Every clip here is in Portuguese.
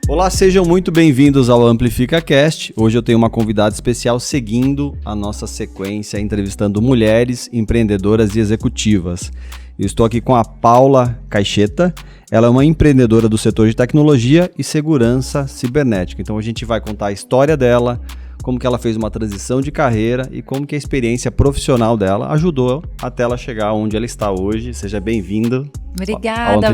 Olá, sejam muito bem-vindos ao Amplifica Cast. Hoje eu tenho uma convidada especial seguindo a nossa sequência, entrevistando mulheres empreendedoras e executivas. Eu estou aqui com a Paula Caixeta. Ela é uma empreendedora do setor de tecnologia e segurança cibernética. Então a gente vai contar a história dela, como que ela fez uma transição de carreira e como que a experiência profissional dela ajudou até ela chegar onde ela está hoje. Seja bem-vinda. Obrigada.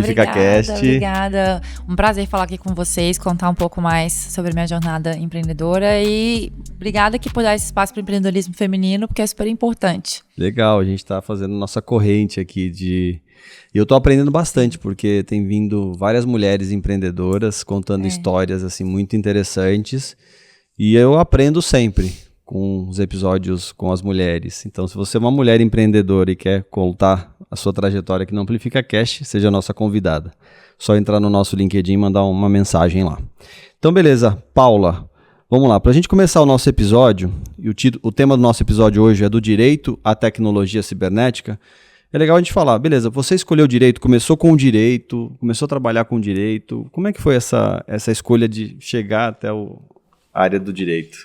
Um prazer falar aqui com vocês, contar um pouco mais sobre minha jornada empreendedora e obrigada aqui por dar esse espaço para o empreendedorismo feminino, porque é super importante. Legal, a gente está fazendo nossa corrente aqui de... E eu tô aprendendo bastante, porque tem vindo várias mulheres empreendedoras contando histórias assim muito interessantes. E eu aprendo sempre com os episódios com as mulheres. Então, se você é uma mulher empreendedora e quer contar a sua trajetória aqui no Amplifica Cast, seja a nossa convidada. Só entrar no nosso LinkedIn e mandar uma mensagem lá. Então, beleza. Paula, vamos lá. Para a gente começar o nosso episódio, e o tema do nosso episódio hoje é do direito à tecnologia cibernética, é legal a gente falar, beleza, você escolheu direito, começou com o direito, começou a trabalhar com o direito. Como é que foi essa escolha de chegar até a área do direito?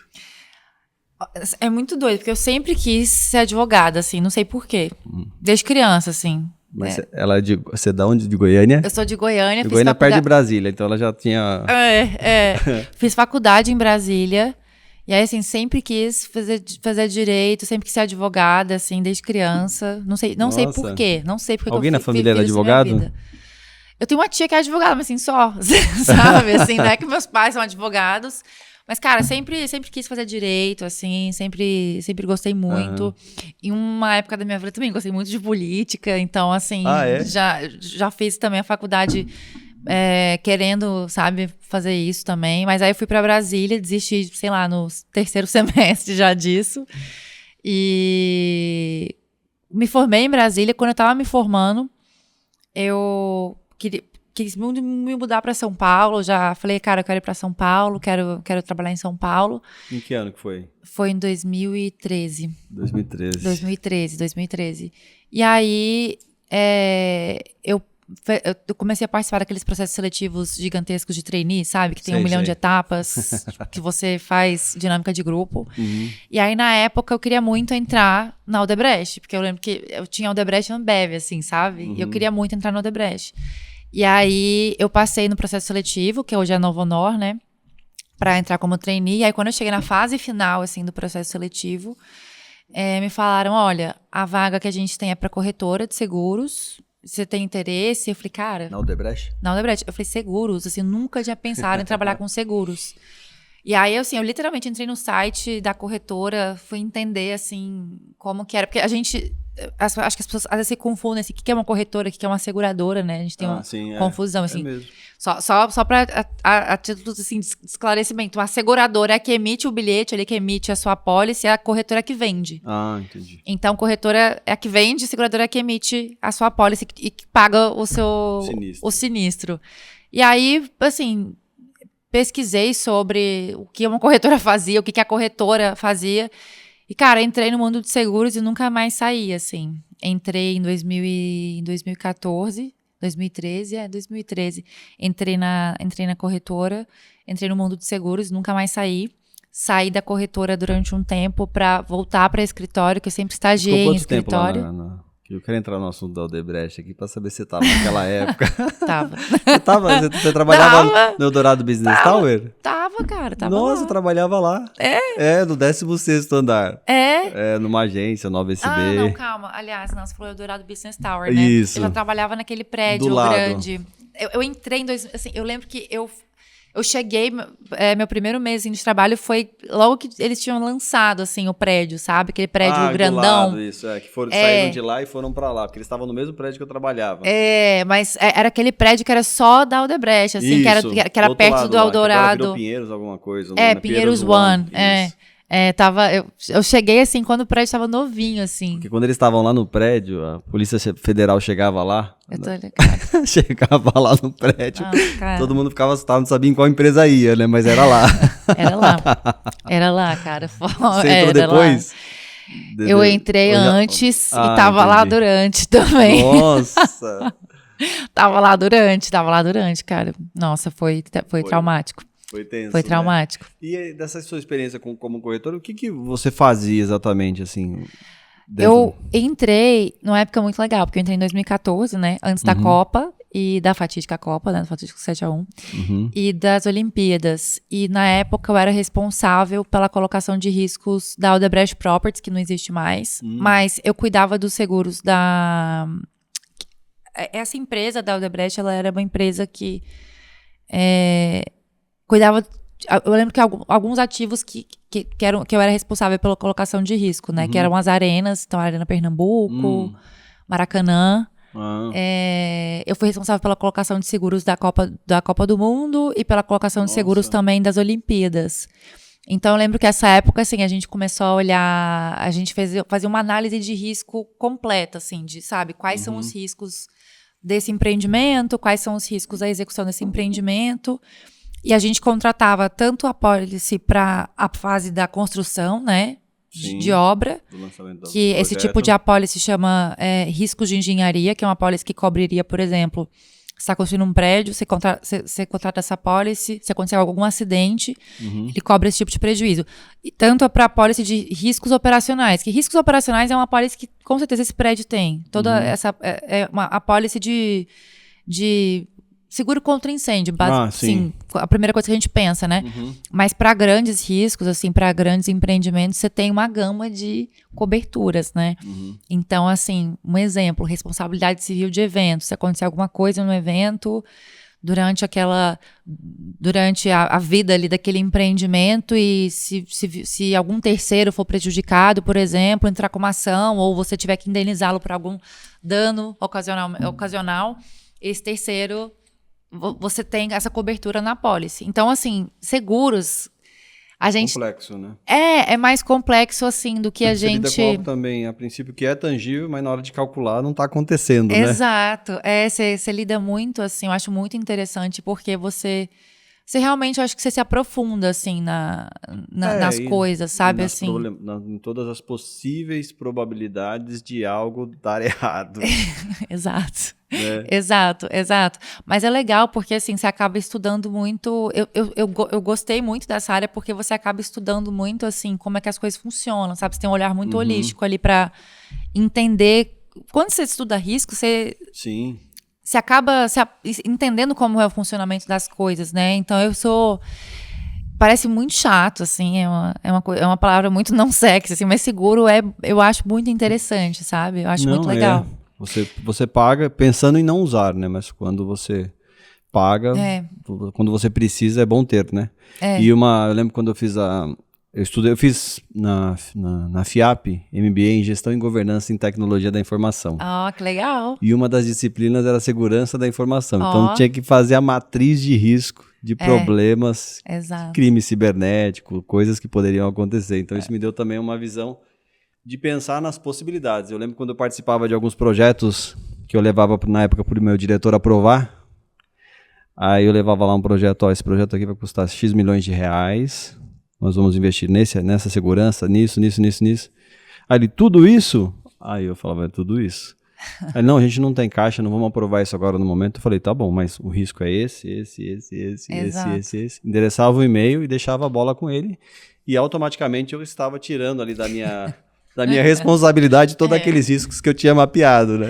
É muito doido, porque eu sempre quis ser advogada, assim, não sei por quê. Desde criança, assim. Mas você é da onde? De Goiânia? Eu sou de Goiânia. De Goiânia perto de Brasília, então ela já tinha... Fiz faculdade em Brasília. E aí, assim, sempre quis fazer direito, sempre quis ser advogada, assim, desde criança. Não sei por quê. Não sei porque Alguém na família era advogado? Eu tenho uma tia que é advogada, mas assim, só, sabe? Assim, não é que meus pais são advogados. Mas, cara, sempre quis fazer direito, assim, sempre gostei muito. Em uma época da minha vida também gostei muito de política, então, assim, já fiz também a faculdade querendo, sabe, fazer isso também. Mas aí eu fui pra Brasília, desisti, sei lá, no terceiro semestre já disso. E me formei em Brasília. Quando eu tava me formando, eu quis me mudar para São Paulo, já falei, cara, eu quero ir para São Paulo, quero trabalhar em São Paulo. Em que ano que foi? Foi em 2013. 2013. E aí, eu comecei a participar daqueles processos seletivos gigantescos de trainee, sabe? Que tem 1 milhão de etapas, que você faz dinâmica de grupo. E aí, na época, eu queria muito entrar na Odebrecht, porque eu lembro que eu tinha Odebrecht e Ambev, assim, sabe? E eu queria muito entrar na Odebrecht. E aí, eu passei no processo seletivo, que hoje é Novo Honor, né? Pra entrar como trainee. E aí, quando eu cheguei na fase final, assim, do processo seletivo, me falaram, olha, a vaga que a gente tem é pra corretora de seguros. Você tem interesse? Eu falei, cara... Na Odebrecht? Na Odebrecht. Eu falei, seguros? Assim, nunca tinha pensado em trabalhar com seguros. E aí, assim, eu literalmente entrei no site da corretora, fui entender, assim, como que era. Porque a gente... Acho que as pessoas às vezes se confundem, assim, o que é uma corretora, o que é uma seguradora, né? A gente tem uma confusão, assim. É mesmo. Só para a título assim, de esclarecimento. A seguradora é a que emite o bilhete, ali que emite a sua apólice, é a corretora que vende. Ah, entendi. Então, corretora é a que vende, a seguradora é a que emite a sua apólice e que paga o sinistro. E aí, assim, pesquisei sobre o que uma corretora fazia, o que a corretora fazia. E, cara, entrei no mundo de seguros e nunca mais saí, assim. Entrei em 2014, 2013. Entrei na corretora, entrei no mundo de seguros, nunca mais saí. Saí da corretora durante um tempo para voltar para escritório, que eu sempre estagiei em escritório. Tempo lá eu quero entrar no assunto da Odebrecht aqui para saber se você estava naquela época. Tava. Você trabalhava no Eldorado Business Tower? Tava, cara, tava Nossa, lá. Eu trabalhava lá. No 16º andar. Numa agência, Nova SB. Ah, não, calma. Aliás, você falou Eldorado Business Tower, né? Isso. Eu já trabalhava naquele prédio grande. Eu entrei em assim, eu lembro que eu cheguei, meu primeiro mês de trabalho foi logo que eles tinham lançado, assim, o prédio, sabe? Aquele prédio grandão. Do lado, isso, que saíram de lá e foram pra lá, porque eles estavam no mesmo prédio que eu trabalhava. Mas era aquele prédio que era só da Odebrecht, assim, isso, que era perto do Eldorado. Virou Pinheiros, alguma coisa. Pinheiros One. Eu cheguei, assim, quando o prédio tava novinho, assim. Porque quando eles estavam lá no prédio, a Polícia Federal chegava lá. Eu tô ligado. Chegava lá no prédio. Todo mundo ficava assustado, não sabia em qual empresa ia, né? Mas era lá. Era lá, cara. Você entrou depois? Eu entrei antes e tava lá durante também. Nossa! Tava lá durante, cara. Nossa, foi traumático. Foi tenso, Foi traumático. Né? E dessa sua experiência como corretor, o que você fazia exatamente, assim? Eu entrei numa época muito legal, porque eu entrei em 2014, né? Antes da Copa e da fatídica Copa, né? Da fatídica 7-1. E das Olimpíadas. E na época eu era responsável pela colocação de riscos da Odebrecht Properties, que não existe mais. Mas eu cuidava dos seguros da... Essa empresa da Odebrecht, ela era uma empresa que cuidava... Eu lembro que alguns ativos que eu era responsável pela colocação de risco, né? Que eram as arenas, então a Arena Pernambuco, Maracanã. Eu fui responsável pela colocação de seguros da Copa do Mundo e pela colocação de seguros também das Olimpíadas. Então eu lembro que essa época, assim, a gente começou a olhar, a gente fazia uma análise de risco completa, assim, de, sabe, quais são os riscos desse empreendimento, quais são os riscos da execução desse empreendimento. E a gente contratava tanto a pólice para a fase da construção, né, de obra, que esse tipo de apólice chama riscos de engenharia, que é uma apólice que cobriria, por exemplo, você está construindo um prédio, você contrata essa apólice, se acontecer algum acidente, ele cobre esse tipo de prejuízo. E tanto para a apólice de riscos operacionais, que riscos operacionais é uma apólice que com certeza esse prédio tem. Toda essa uma apólice de seguro contra incêndio, sim. A primeira coisa que a gente pensa, né? Mas para grandes riscos, assim, para grandes empreendimentos, você tem uma gama de coberturas, né? Então, assim, um exemplo, responsabilidade civil de evento. Se acontecer alguma coisa no evento, durante a vida ali daquele empreendimento e se algum terceiro for prejudicado, por exemplo, entrar com uma ação ou você tiver que indenizá-lo por algum dano ocasional, esse terceiro... Você tem essa cobertura na apólice. Então, assim, seguros, a gente... Complexo, né? É mais complexo, assim, do que a gente... Você lida com algo também, a princípio, que é tangível, mas na hora de calcular não está acontecendo, né? Exato. Você lida muito, assim, eu acho muito interessante, porque você realmente, eu acho que você se aprofunda, assim, nas coisas, sabe, assim? Em todas as possíveis probabilidades de algo dar errado. Exato. Exato. Mas é legal porque, assim, você acaba estudando muito... Eu gostei muito dessa área porque você acaba estudando muito, assim, como é que as coisas funcionam, sabe? Você tem um olhar muito holístico ali para entender... Quando você estuda risco, você... Sim. Você acaba entendendo como é o funcionamento das coisas, né? Então, parece muito chato, assim, é uma palavra muito não sexy, assim, mas seguro eu acho muito interessante, sabe? Eu acho muito legal. Você paga pensando em não usar, né? Mas quando você paga, quando você precisa, é bom ter, né? E eu lembro quando eu fiz eu fiz na FIAP, MBA em Gestão e Governança em Tecnologia da Informação. Que legal. E uma das disciplinas era Segurança da Informação. Então tinha que fazer a matriz de risco de problemas, crime cibernético, coisas que poderiam acontecer. Então isso me deu também uma visão de pensar nas possibilidades. Eu lembro quando eu participava de alguns projetos que eu levava na época para o meu diretor aprovar. Aí eu levava lá um projeto, esse projeto aqui vai custar X milhões de reais. Nós vamos investir nessa segurança, nisso. Aí ele, tudo isso? Aí eu falava, tudo isso. Aí, não, a gente não tem caixa, não vamos aprovar isso agora no momento. Eu falei, tá bom, mas o risco é esse. Endereçava o e-mail e deixava a bola com ele. E automaticamente eu estava tirando ali da minha responsabilidade todos aqueles riscos que eu tinha mapeado, né?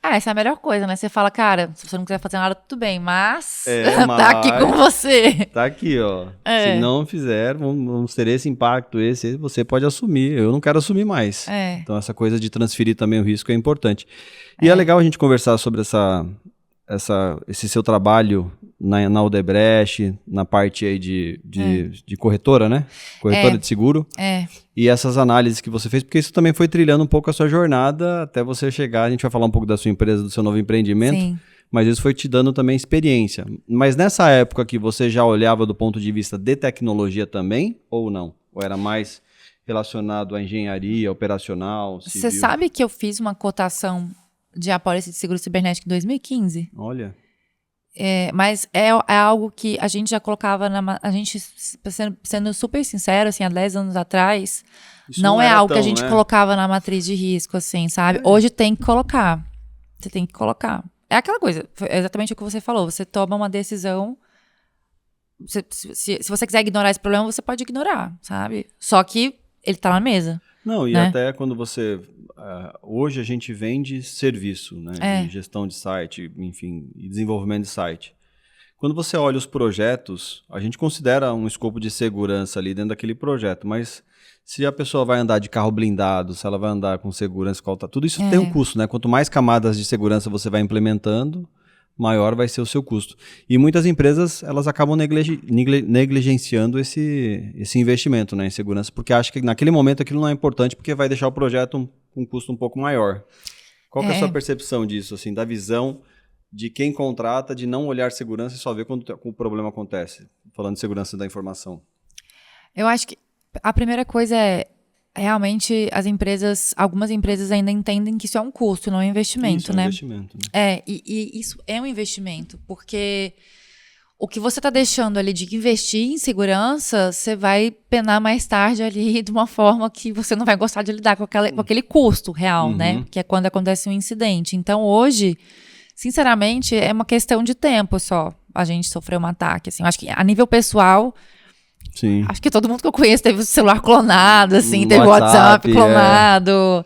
Essa é a melhor coisa, né? Você fala, cara, se você não quiser fazer nada, tudo bem, mas tá aqui com você. Tá aqui, ó. Se não fizer, vamos ter esse impacto, você pode assumir. Eu não quero assumir mais. Então, essa coisa de transferir também o risco é importante. E é legal a gente conversar sobre esse seu trabalho na Odebrecht, na parte aí de corretora, né? Corretora de seguro. E essas análises que você fez, porque isso também foi trilhando um pouco a sua jornada até você chegar, a gente vai falar um pouco da sua empresa, do seu novo empreendimento, sim, mas isso foi te dando também experiência. Mas nessa época que você já olhava do ponto de vista de tecnologia também, ou não? Ou era mais relacionado à engenharia, operacional, civil? Você sabe que eu fiz uma cotação de apólice de seguro cibernético em 2015? Olha. Mas é algo que a gente já colocava a gente, sendo super sincero, assim, há 10 anos atrás, não é algo que a gente colocava na matriz de risco, assim, sabe? Hoje tem que colocar. Você tem que colocar. É aquela coisa, é exatamente o que você falou. Você toma uma decisão. Se você quiser ignorar esse problema, você pode ignorar, sabe? Só que ele tá na mesa. Não, e né? até quando você... hoje a gente vende serviço, né? De gestão de site, enfim, e desenvolvimento de site. Quando você olha os projetos, a gente considera um escopo de segurança ali dentro daquele projeto, mas se a pessoa vai andar de carro blindado, se ela vai andar com segurança, tudo isso tem um custo, né? Quanto mais camadas de segurança você vai implementando, maior vai ser o seu custo. E muitas empresas, elas acabam negligenciando esse investimento, né, em segurança, porque acham que naquele momento aquilo não é importante, porque vai deixar o projeto com um custo um pouco maior. Qual que é a sua percepção disso, assim, da visão de quem contrata, de não olhar segurança e só ver quando o problema acontece? Falando de segurança da informação. Eu acho que a primeira coisa é, realmente, algumas empresas ainda entendem que isso é um custo, não é um investimento, isso, né? É um investimento, né? E isso é um investimento, porque o que você está deixando ali de investir em segurança, você vai penar mais tarde ali de uma forma que você não vai gostar de lidar com aquele custo real, né? Que é quando acontece um incidente. Então, hoje, sinceramente, é uma questão de tempo só a gente sofrer um ataque. Assim. Eu acho que a nível pessoal... Sim. Acho que todo mundo que eu conheço teve o celular clonado, assim, teve o WhatsApp clonado.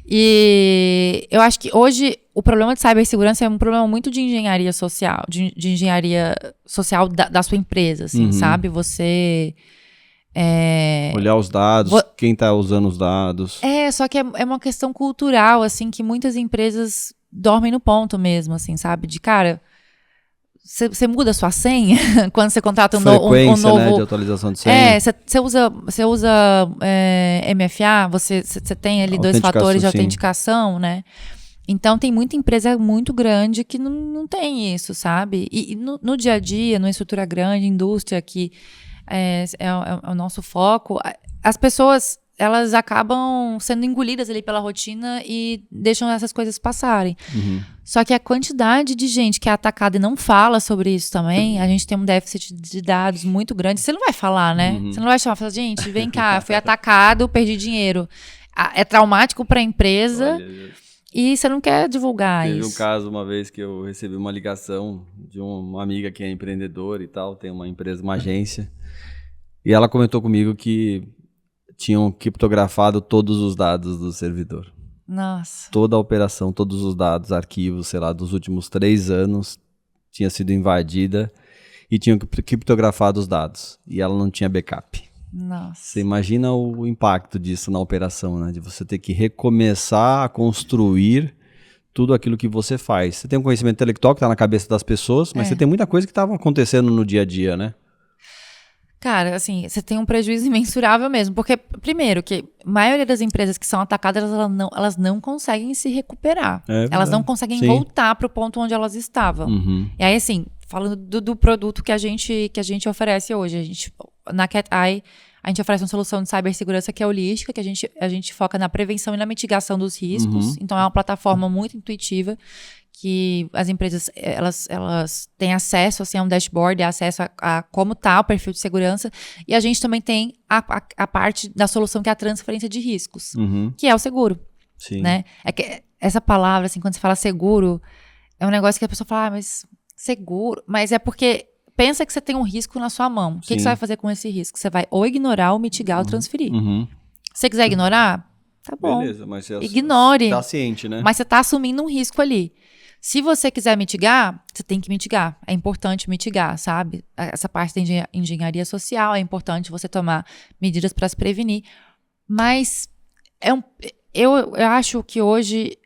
E eu acho que hoje o problema de cibersegurança é um problema muito de engenharia social, de engenharia social da sua empresa, assim, sabe? Você... olhar os dados, quem está usando os dados. Só que é uma questão cultural, assim, que muitas empresas dormem no ponto mesmo, assim, sabe? De, cara... Você muda a sua senha quando você contrata um novo... Frequência, né, de atualização de senha. Você usa MFA, você tem ali 2 fatores de autenticação, né? Então, tem muita empresa muito grande que não tem isso, sabe? E no dia a dia, numa estrutura grande, indústria, que é o nosso foco, as pessoas... elas acabam sendo engolidas ali pela rotina e deixam essas coisas passarem. Só que a quantidade de gente que é atacada e não fala sobre isso também, a gente tem um déficit de dados muito grande. Você não vai falar, né? Você não vai chamar e falar, gente, vem cá, fui atacado, perdi dinheiro. É traumático para a empresa e você não quer divulgar isso. Teve um caso uma vez que eu recebi uma ligação de uma amiga que é empreendedora e tal, tem uma empresa, uma agência, e ela comentou comigo que tinham criptografado todos os dados do servidor. Nossa. Toda a operação, todos os dados, arquivos, sei lá, dos últimos 3 anos tinha sido invadida e tinham criptografado os dados. E ela não tinha backup. Nossa. Você imagina o impacto disso na operação, né? De você ter que recomeçar a construir tudo aquilo que você faz. Você tem um conhecimento intelectual que está na cabeça das pessoas, mas você tem muita coisa que estava acontecendo no dia a dia, né? Cara, assim, você tem um prejuízo imensurável mesmo, porque, primeiro, que a maioria das empresas que são atacadas, elas não conseguem se recuperar. Elas não conseguem voltar para o ponto onde elas estavam. E aí, assim, falando do produto que a gente oferece hoje, na Cat Eye, a gente oferece uma solução de cibersegurança que é holística, que a gente foca na prevenção e na mitigação dos riscos. Então, é uma plataforma muito intuitiva, que as empresas elas têm acesso assim, a um dashboard, acesso a como está o perfil de segurança, e a gente também tem a parte da solução que é a transferência de riscos, que é o seguro. Sim. Né? É que essa palavra, assim, quando você fala seguro, é um negócio que a pessoa fala, mas seguro? Mas é porque pensa que você tem um risco na sua mão. O que você vai fazer com esse risco? Você vai ou ignorar, ou mitigar, ou transferir. Se você quiser ignorar, tá bom. Beleza, mas você ignore. Tá ciente, né? Mas você tá assumindo um risco ali. Se você quiser mitigar, você tem que mitigar. É importante mitigar, sabe? Essa parte da engenharia social, é importante você tomar medidas para se prevenir. Mas eu acho que hoje,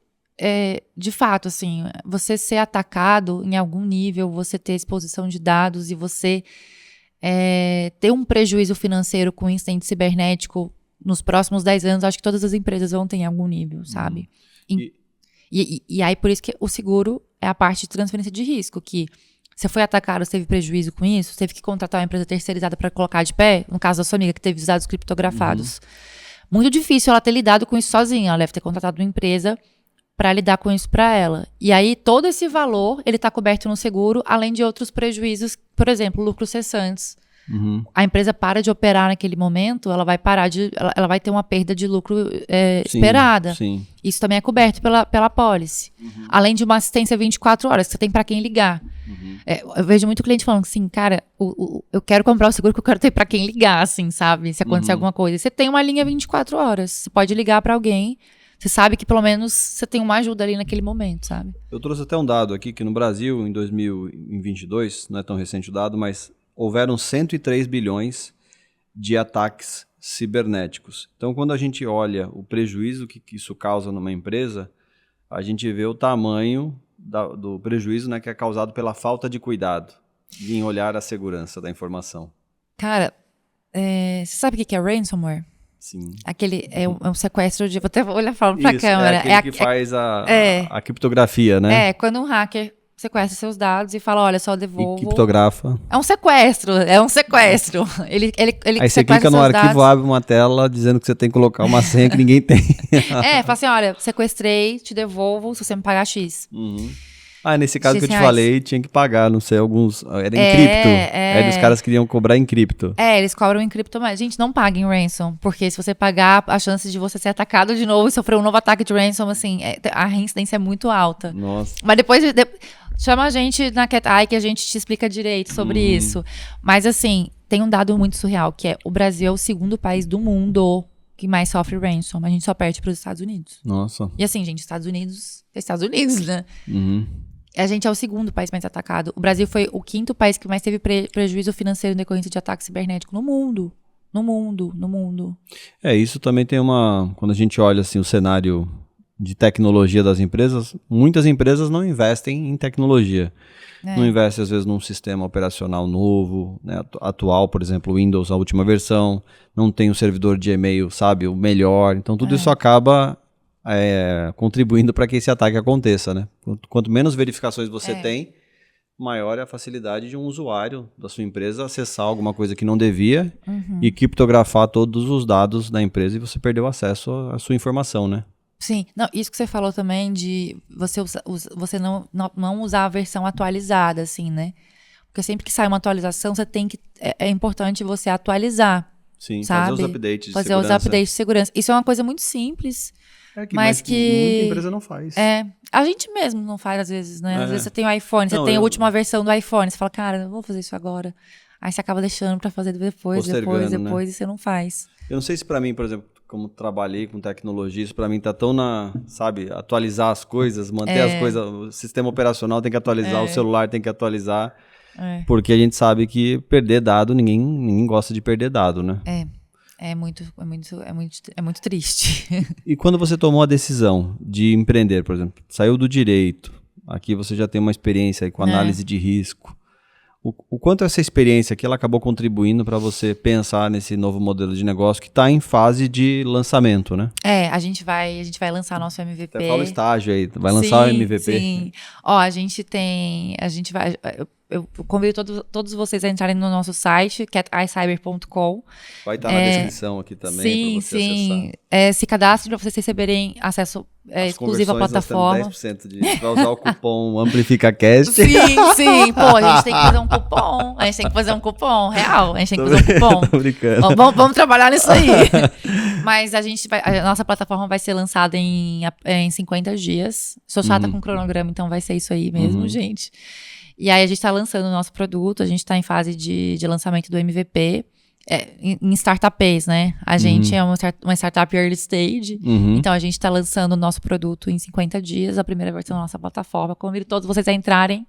de fato, assim, você ser atacado em algum nível, você ter exposição de dados e você ter um prejuízo financeiro com um incidente cibernético nos próximos 10 anos, acho que todas as empresas vão ter em algum nível, sabe? E aí, por isso que o seguro é a parte de transferência de risco, que você foi atacado, você teve prejuízo com isso, você teve que contratar uma empresa terceirizada para colocar de pé, no caso da sua amiga, que teve os dados criptografados. Muito difícil ela ter lidado com isso sozinha, ela deve ter contratado uma empresa para lidar com isso para ela. E aí, todo esse valor, ele está coberto no seguro, além de outros prejuízos, por exemplo, lucros cessantes, a empresa para de operar naquele momento, ela vai ter uma perda de lucro esperada. Sim. Isso também é coberto pela pólice. Além de uma assistência 24 horas, que você tem para quem ligar. Eu vejo muito cliente falando assim, cara, eu quero comprar o seguro que eu quero ter para quem ligar, assim, sabe? Se acontecer alguma coisa. Você tem uma linha 24 horas, você pode ligar para alguém. Você sabe que pelo menos você tem uma ajuda ali naquele momento, sabe? Eu trouxe até um dado aqui que no Brasil, em 2022, não é tão recente o dado, mas houveram 103 bilhões de ataques cibernéticos. Então, quando a gente olha o prejuízo que isso causa numa empresa, a gente vê o tamanho do prejuízo, né, que é causado pela falta de cuidado em olhar a segurança da informação. Cara, você sabe o que é ransomware? Sim. Aquele é um sequestro de... Vou até olhar falando pra câmera. É aquele que faz a criptografia, né? É, quando um hacker sequestra seus dados e fala, olha, só devolvo. E criptografa. É um sequestro. Ele aí você clica no arquivo, dados. Abre uma tela dizendo que você tem que colocar uma senha que ninguém tem. Fala assim, olha, sequestrei, te devolvo se você me pagar X. Nesse caso X que eu te falei, tinha que pagar, não sei, alguns... Era em cripto. Os caras queriam cobrar em cripto. Eles cobram em cripto, mas, gente, não paguem ransom, porque se você pagar, a chance de você ser atacado de novo e sofrer um novo ataque de ransom, assim, a reincidência é muito alta. Nossa. Mas depois chama a gente na Cat Eye que a gente te explica direito sobre isso. Mas, assim, tem um dado muito surreal, que é o Brasil é o segundo país do mundo que mais sofre ransom. A gente só perde para os Estados Unidos. Nossa. E assim, gente, Estados Unidos, né? A gente é o segundo país mais atacado. O Brasil foi o quinto país que mais teve prejuízo financeiro em decorrência de ataque cibernético no mundo. No mundo. Isso também tem quando a gente olha assim, o cenário de tecnologia das empresas, muitas empresas não investem em tecnologia. Não investem, às vezes, num sistema operacional novo, né, atual, por exemplo, o Windows, a última versão, não tem um servidor de e-mail, sabe, o melhor. Então, tudo isso acaba contribuindo para que esse ataque aconteça, né? Quanto menos verificações você tem, maior é a facilidade de um usuário da sua empresa acessar alguma coisa que não devia e criptografar todos os dados da empresa e você perdeu acesso à sua informação, né? Sim, não, isso que você falou também de você não usar a versão atualizada, assim, né? Porque sempre que sai uma atualização, você tem que... É importante você atualizar. Sim, sabe? fazer os updates de fazer segurança. Os updates de segurança. Isso é uma coisa muito simples. Mas que muita empresa não faz. A gente mesmo não faz às vezes, né? Às vezes você tem o iPhone, você tem a última versão do iPhone, você fala, cara, não vou fazer isso agora. Aí você acaba deixando pra fazer depois, né? E você não faz. Eu não sei se pra mim, por exemplo, como trabalhei com tecnologia, isso pra mim tá tão atualizar as coisas, manter as coisas, o sistema operacional tem que atualizar, o celular tem que atualizar, porque a gente sabe que perder dado, ninguém gosta de perder dado, né? É muito triste. E quando você tomou a decisão de empreender, por exemplo, saiu do direito, aqui você já tem uma experiência aí com análise de risco. O quanto essa experiência aqui ela acabou contribuindo para você pensar nesse novo modelo de negócio que está em fase de lançamento, né? A gente vai lançar nosso MVP. Até fala o estágio aí, vai lançar o MVP. Sim, eu convido todos vocês a entrarem no nosso site, caticyber.com. Vai estar na descrição aqui também para você acessar. Se cadastrem para vocês receberem acesso exclusivo à plataforma. 10% para usar o cupom AmplificaCast. Sim. Pô, a gente tem que fazer um cupom. A gente tem que fazer um cupom real. A gente tem que fazer um cupom. Tô brincando. Vamos trabalhar nisso aí. Mas a nossa plataforma vai ser lançada em 50 dias. Sou chata com cronograma, então vai ser isso aí mesmo, gente. E aí a gente está lançando o nosso produto, a gente está em fase de lançamento do MVP, em startups, né? A gente é uma startup early stage, então a gente está lançando o nosso produto em 50 dias, a primeira versão da nossa plataforma. Convido todos vocês a entrarem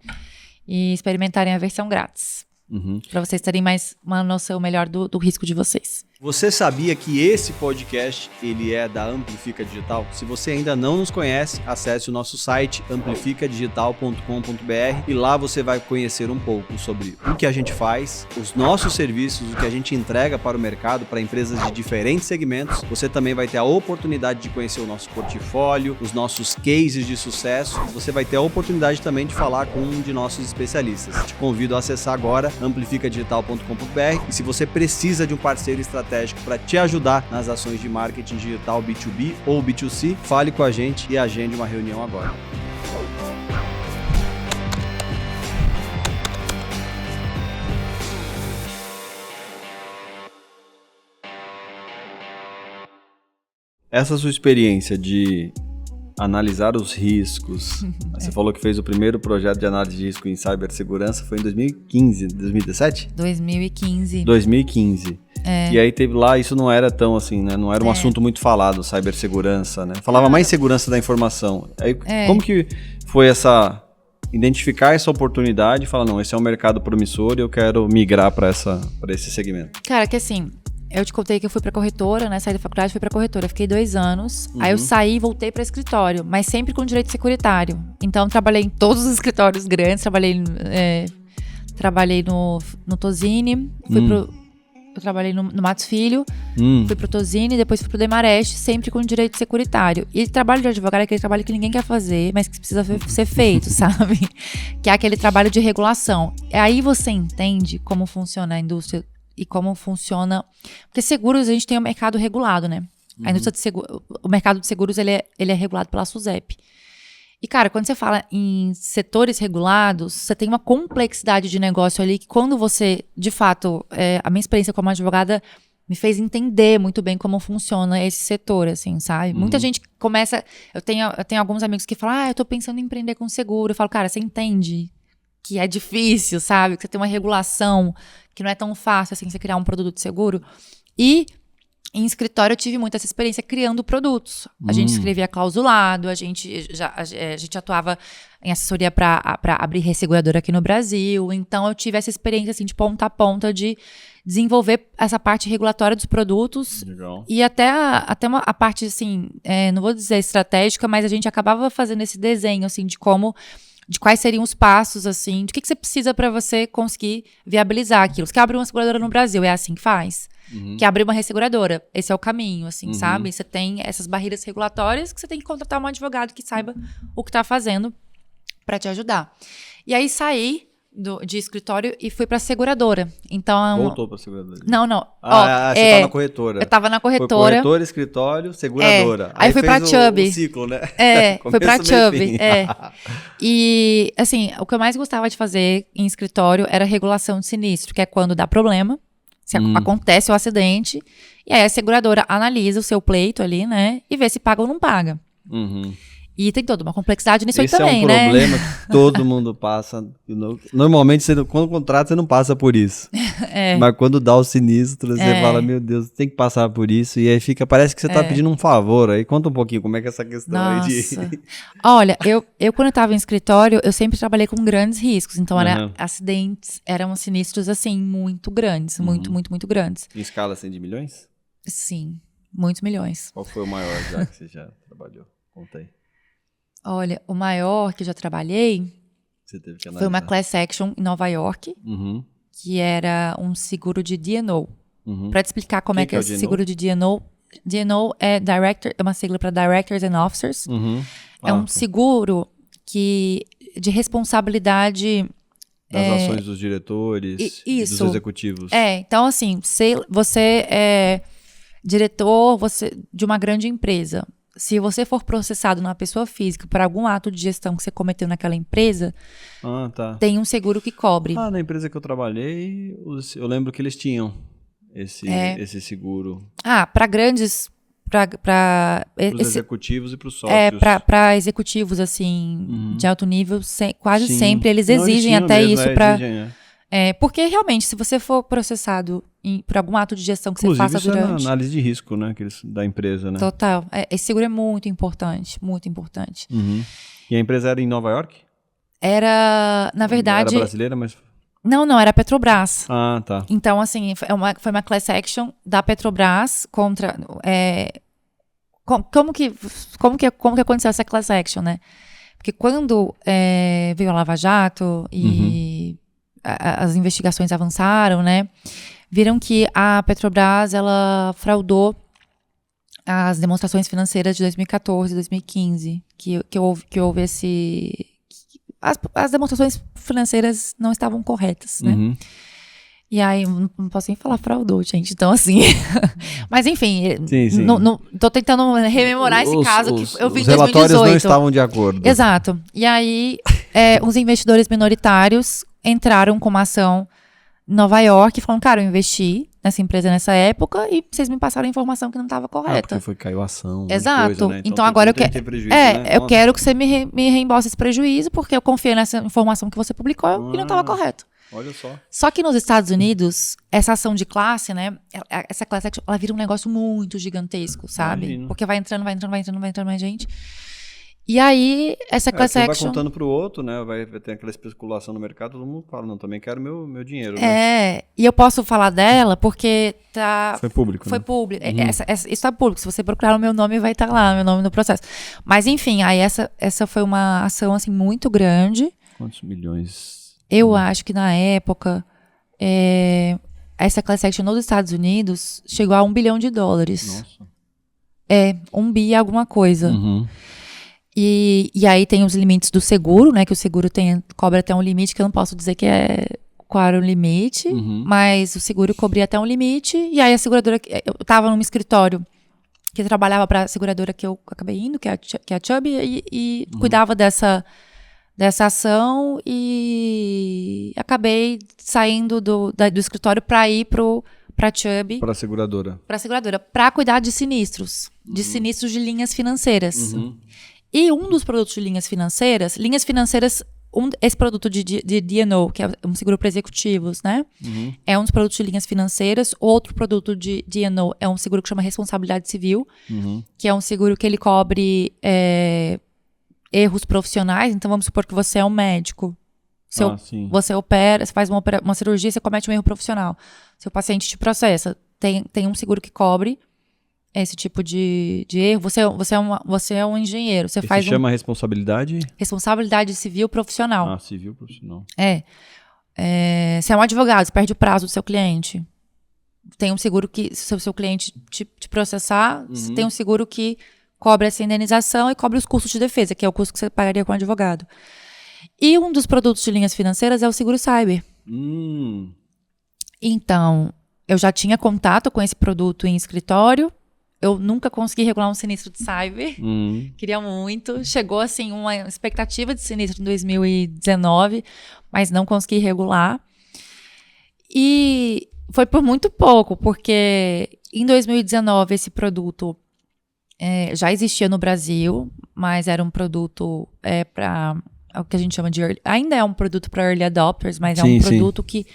e experimentarem a versão grátis, para vocês terem mais uma noção melhor do risco de vocês. Você sabia que esse podcast ele é da Amplifica Digital? Se você ainda não nos conhece, acesse o nosso site amplificadigital.com.br e lá você vai conhecer um pouco sobre o que a gente faz, os nossos serviços, o que a gente entrega para o mercado, para empresas de diferentes segmentos. Você também vai ter a oportunidade de conhecer o nosso portfólio, os nossos cases de sucesso. Você vai ter a oportunidade também de falar com um de nossos especialistas. Te convido a acessar agora amplificadigital.com.br e se você precisa de um parceiro estratégico para te ajudar nas ações de marketing digital B2B ou B2C, fale com a gente e agende uma reunião agora. essa sua experiência de analisar os riscos, você falou que fez o primeiro projeto de análise de risco em cibersegurança, foi em 2015, 2017? 2015. 2015. E aí teve lá, isso não era tão assim, né? Não era um assunto muito falado, cibersegurança, né? Falava mais segurança da informação. Aí como que foi identificar essa oportunidade e falar, não, esse é um mercado promissor e eu quero migrar para esse segmento? Cara, que assim, eu te contei que eu fui pra corretora, né? Saí da faculdade, fui pra corretora. Fiquei 2 anos. Aí eu saí e voltei pra escritório, mas sempre com direito securitário. Então, trabalhei em todos os escritórios grandes. Trabalhei no Tosini, eu trabalhei no Matos Filho, fui pro Tosini, depois fui pro Demarest, sempre com direito securitário. E trabalho de advogado é aquele trabalho que ninguém quer fazer, mas que precisa ser feito, sabe? Que é aquele trabalho de regulação. Aí você entende como funciona a indústria e como funciona... Porque seguros, a gente tem um mercado regulado, né? A indústria de seguros, o mercado de seguros, ele é regulado pela SUSEP. E, cara, quando você fala em setores regulados, você tem uma complexidade de negócio ali que quando você, de fato, a minha experiência como advogada me fez entender muito bem como funciona esse setor, assim, sabe? Muita gente começa... Eu tenho alguns amigos que falam, eu tô pensando em empreender com seguro. Eu falo, cara, você entende que é difícil, sabe? Que você tem uma regulação, que não é tão fácil, assim, você criar um produto de seguro. E... em escritório eu tive muita essa experiência criando produtos. A gente escrevia clausulado, a gente atuava em assessoria para abrir resseguradora aqui no Brasil. Então eu tive essa experiência assim, de ponta a ponta de desenvolver essa parte regulatória dos produtos. Legal. E até a parte assim, não vou dizer estratégica, mas a gente acabava fazendo esse desenho assim, de quais seriam os passos, assim, de que você precisa para você conseguir viabilizar aquilo. Você quer abrir uma seguradora no Brasil, é assim que faz. Quer abrir uma resseguradora, esse é o caminho, assim, sabe? Você tem essas barreiras regulatórias que você tem que contratar um advogado que saiba o que tá fazendo para te ajudar. E aí saí de escritório e fui pra seguradora. Então, voltou pra seguradora? Não. Você tá na corretora. Eu tava na corretora. Foi corretora, escritório, seguradora. Aí fui pra Chubb. O ciclo, né? Fui pra Chubb. E, assim, o que eu mais gostava de fazer em escritório era regulação de sinistro, que é quando dá problema, se acontece o acidente, e aí a seguradora analisa o seu pleito ali, né, e vê se paga ou não paga. E tem toda uma complexidade nisso aí também, né? Esse é um problema que todo mundo passa. Normalmente, quando contrata, você não passa por isso. Mas quando dá o sinistro, você fala, meu Deus, tem que passar por isso. E aí parece que você tá pedindo um favor. Aí conta um pouquinho como é que é essa questão aí de... Olha, eu quando eu tava em escritório, eu sempre trabalhei com grandes riscos. Então, acidentes, eram sinistros, assim, muito grandes. Muito, muito, muito grandes. Em escala, assim, de milhões? Sim, muitos milhões. Qual foi o maior já que você já trabalhou? Conta aí. Olha, o maior que eu já trabalhei foi uma class action em Nova York, que era um seguro de D&O. Para te explicar como é que é esse seguro de D&O. D&O é uma sigla para Directors and Officers. É um seguro de responsabilidade... Das ações dos diretores e dos executivos. Então assim, você é diretor de uma grande empresa. Se você for processado numa pessoa física por algum ato de gestão que você cometeu naquela empresa, tem um seguro que cobre. Na empresa que eu trabalhei, eu lembro que eles tinham esse seguro. Para grandes... Para os executivos e para os sócios. Para executivos, assim, de alto nível, quase sempre eles exigem até mesmo, isso para... porque realmente, se você for processado por algum ato de gestão que inclusive, você faça durante... Inclusive, isso é análise de risco, né, da empresa, né? Total. Esse seguro é muito importante, muito importante. E a empresa era em Nova York? Era, na verdade... Era brasileira, mas... Não, era a Petrobras. Tá. Então, assim, foi uma class action da Petrobras contra... Como que aconteceu essa class action, né? Porque quando veio a Lava Jato e as investigações avançaram, né? Viram que a Petrobras, ela fraudou as demonstrações financeiras de 2014 e 2015, que houve esse... As demonstrações financeiras não estavam corretas, né? E aí, não posso nem falar fraudou, gente. Então, assim... Mas, enfim, sim. Tô tentando rememorar esse caso que eu vi em 2018. Os relatórios não estavam de acordo. Exato. E aí, os investidores minoritários entraram com uma ação em Nova York e falaram, cara, eu investi nessa empresa nessa época e vocês me passaram a informação que não estava correta. Porque caiu a ação. Exato. Coisa, né? Então agora eu quero. Né? Eu quero que você me reembolse esse prejuízo, porque eu confiei nessa informação que você publicou e não estava correto. Olha só. Só que nos Estados Unidos, essa ação de classe, né? Essa class action, ela vira um negócio muito gigantesco, sabe? Imagino. Porque vai entrando mais gente. E aí, essa class action... vai contando pro outro, né? Vai ter aquela especulação no mercado, todo mundo fala, não, também quero meu dinheiro, né? E eu posso falar dela porque tá... Foi público, Foi né? público. Isso tá público. Se você procurar o meu nome, vai estar lá, meu nome no processo. Mas, enfim, aí essa foi uma ação, assim, muito grande. Quantos milhões? Eu acho que na época, essa class action nos Estados Unidos chegou a $1 bilhão. Nossa. 1 bi alguma coisa. Uhum. E aí tem os limites do seguro, né? Que o seguro cobra até um limite, que eu não posso dizer qual era o limite, mas o seguro cobria até um limite. E aí a seguradora, eu tava num escritório que trabalhava para a seguradora que eu acabei indo, que é a Chubb, e cuidava dessa ação e acabei saindo do escritório para ir para a Chubb. Para a seguradora. Para a seguradora, para cuidar de sinistros de linhas financeiras. E um dos produtos de linhas financeiras, esse produto de D&O, que é um seguro para executivos, né? É um dos produtos de linhas financeiras. Outro produto de D&O é um seguro que chama responsabilidade civil, que é um seguro que ele cobre erros profissionais. Então, vamos supor que você é um médico. Você opera, você faz uma cirurgia, você comete um erro profissional. Seu paciente te processa. Tem um seguro que cobre esse tipo de erro. Você é um engenheiro. Você faz chama responsabilidade? Responsabilidade civil profissional. Civil profissional. Você é um advogado, você perde o prazo do seu cliente. Tem um seguro que, se o seu cliente te processar, você tem um seguro que cobre essa indenização e cobre os custos de defesa, que é o custo que você pagaria com o advogado. E um dos produtos de linhas financeiras é o seguro cyber. Então, eu já tinha contato com esse produto em escritório. Eu nunca consegui regular um sinistro de cyber. Queria muito. Chegou, assim, uma expectativa de sinistro em 2019, mas não consegui regular. E foi por muito pouco, porque em 2019 esse produto já existia no Brasil, mas era um produto para o que a gente chama de ainda é um produto para early adopters, mas é um produto que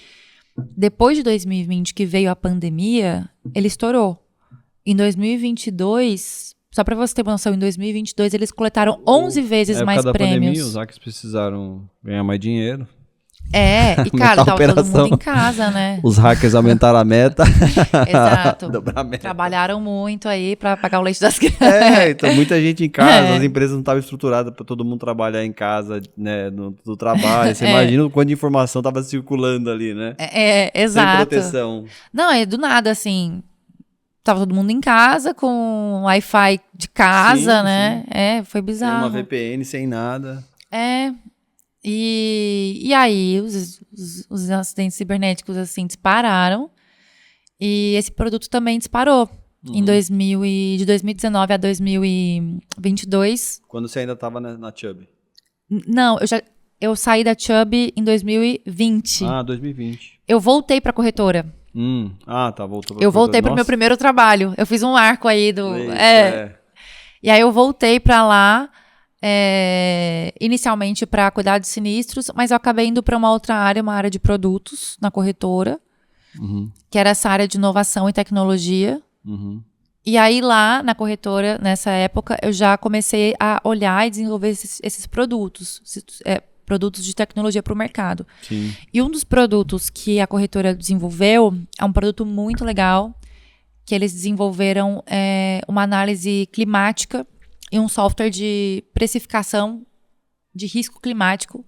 depois de 2020, que veio a pandemia, ele estourou. Em 2022, só para você ter uma noção, em 2022 eles coletaram 11 vezes mais prêmios. Pandemia, os hackers precisaram ganhar mais dinheiro. E cara, tava todo mundo em casa, né? Os hackers aumentaram a meta. Exato. Dobrar a meta. Trabalharam muito aí para pagar o leite das crianças. Então muita gente em casa, as empresas não estavam estruturadas para todo mundo trabalhar em casa, né, do trabalho. Você imagina o quanto de informação estava circulando ali, né? Exato. Sem proteção. Não, do nada, assim, tava todo mundo em casa, com Wi-Fi de casa, né? Foi bizarro. Sem uma VPN, sem nada. E aí, os acidentes cibernéticos, assim, dispararam. E esse produto também disparou. De 2019 a 2022. Quando você ainda estava na Chubb? Não, eu saí da Chubb em 2020. 2020. Eu voltei pra corretora. Voltou. Eu voltei pro meu primeiro trabalho. Eu fiz um arco aí E aí eu voltei pra lá. Inicialmente para cuidar de sinistros, mas eu acabei indo para uma outra área, uma área de produtos na corretora, que era essa área de inovação e tecnologia. E aí lá na corretora, nessa época, eu já comecei a olhar e desenvolver esses produtos, produtos de tecnologia para o mercado. E um dos produtos que a corretora desenvolveu é um produto muito legal, que eles desenvolveram uma análise climática e um software de precificação de risco climático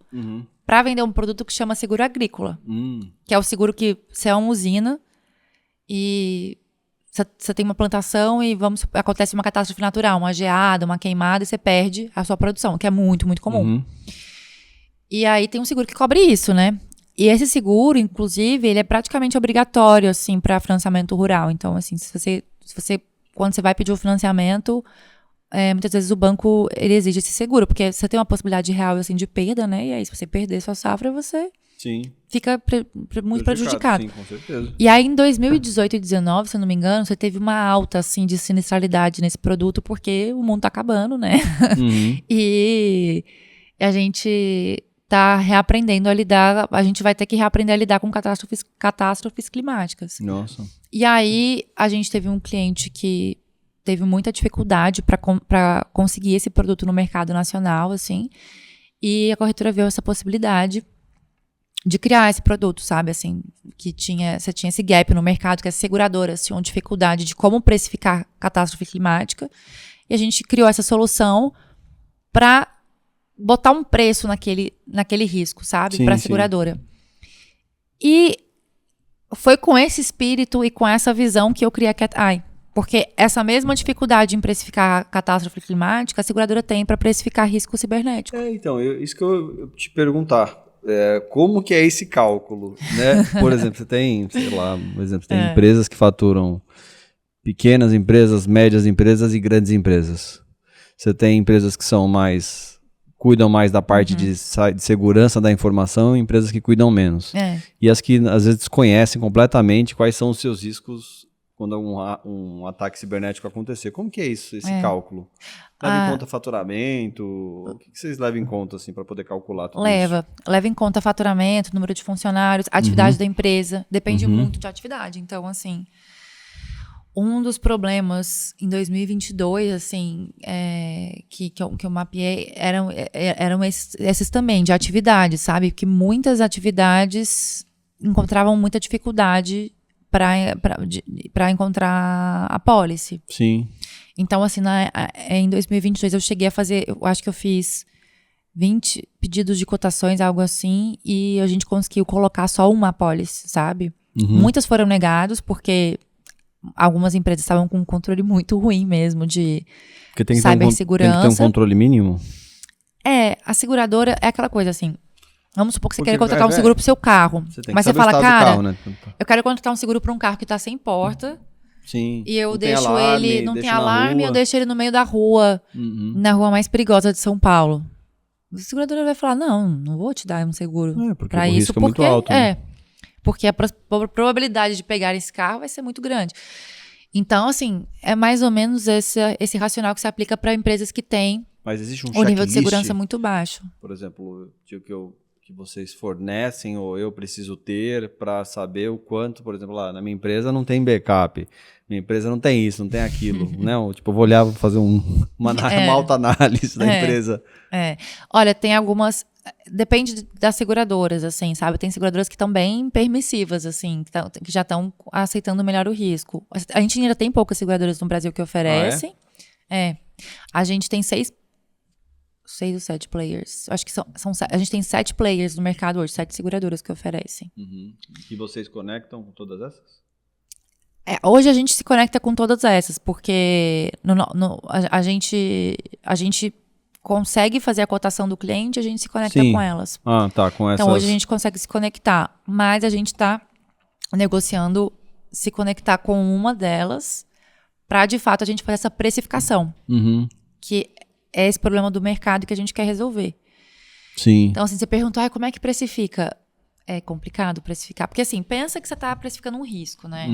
para vender um produto que chama seguro agrícola, que é o seguro que você é uma usina e você tem uma plantação e acontece uma catástrofe natural, uma geada, uma queimada e você perde a sua produção, que é muito, muito comum. E aí tem um seguro que cobre isso, né? E esse seguro, inclusive, ele é praticamente obrigatório, assim, para financiamento rural. Então, assim, se você quando você vai pedir o financiamento, muitas vezes o banco ele exige esse seguro, porque você tem uma possibilidade real assim, de perda, né? E aí, se você perder sua safra, você Sim. Fica muito prejudicado. Sim, com certeza. E aí, em 2018 e 2019, se eu não me engano, você teve uma alta, assim, de sinistralidade nesse produto, porque o mundo tá acabando, né? Uhum. E a gente tá reaprendendo a lidar, a gente vai ter que reaprender a lidar com catástrofes climáticas. Nossa. E aí, a gente teve um cliente que teve muita dificuldade para conseguir esse produto no mercado nacional, assim, e a corretora viu essa possibilidade de criar esse produto, sabe, assim, que você tinha esse gap no mercado, que as seguradoras tinham dificuldade de como precificar catástrofe climática, e a gente criou essa solução para botar um preço naquele risco, sabe, para a seguradora. E foi com esse espírito e com essa visão que eu criei a Cat Eye, porque essa mesma dificuldade em precificar catástrofe climática, a seguradora tem para precificar risco cibernético. Então, isso que eu te perguntar. Como que é esse cálculo, né? Por exemplo, você tem, sei lá, por exemplo, tem empresas que faturam pequenas empresas, médias empresas e grandes empresas. Você tem empresas que cuidam mais da parte de segurança da informação e empresas que cuidam menos. E as que às vezes desconhecem completamente quais são os seus riscos quando um ataque cibernético acontecer. Como que é isso, esse cálculo? Leva em conta faturamento? O que vocês levam em conta assim, para poder calcular tudo isso? Leva em conta faturamento, número de funcionários, atividade da empresa. Depende muito de atividade. Então, assim, um dos problemas em 2022, assim, que eu mapeei, eram esses também, de atividade, sabe? Que muitas atividades encontravam muita dificuldade para encontrar a policy. Sim. Então, assim, em 2022 eu cheguei a fazer, eu acho que eu fiz 20 pedidos de cotações, algo assim, e a gente conseguiu colocar só uma policy, sabe? Muitas foram negadas porque algumas empresas estavam com um controle muito ruim mesmo de cibersegurança. Tem que ter um controle mínimo? A seguradora é aquela coisa assim, vamos supor que você quer contratar um seguro pro seu carro, mas você fala, cara, carro, né? eu quero contratar um seguro para um carro que tá sem porta. Sim. E eu deixo ele, não tem alarme, eu deixo ele no meio da rua, na rua mais perigosa de São Paulo. A seguradora vai falar, não vou te dar um seguro para isso, risco é muito alto, né? Porque a probabilidade de pegar esse carro vai ser muito grande. Então, assim, é mais ou menos esse racional que se aplica para empresas que têm um nível de segurança muito baixo. Por exemplo, que vocês fornecem ou eu preciso ter para saber o quanto, por exemplo, lá na minha empresa não tem backup, minha empresa não tem isso, não tem aquilo, né? Tipo, eu vou olhar, vou fazer uma autoanálise da empresa. Olha, tem algumas, depende das seguradoras, assim, sabe? Tem seguradoras que estão bem permissivas, assim, que já estão aceitando melhor o risco. A gente ainda tem poucas seguradoras no Brasil que oferecem. A gente tem 6 ou 7 players. Acho que a gente tem 7 players no mercado hoje, 7 seguradoras que oferecem. E vocês conectam com todas essas? Hoje a gente se conecta com todas essas, porque a gente consegue fazer a cotação do cliente, a gente se conecta com elas. Com essas. Então hoje a gente consegue se conectar, mas a gente está negociando se conectar com uma delas para, de fato, a gente fazer essa precificação. Que é esse problema do mercado que a gente quer resolver. Sim. Então, assim, você pergunta, como é que precifica? É complicado precificar. Porque, assim, pensa que você está precificando um risco, né?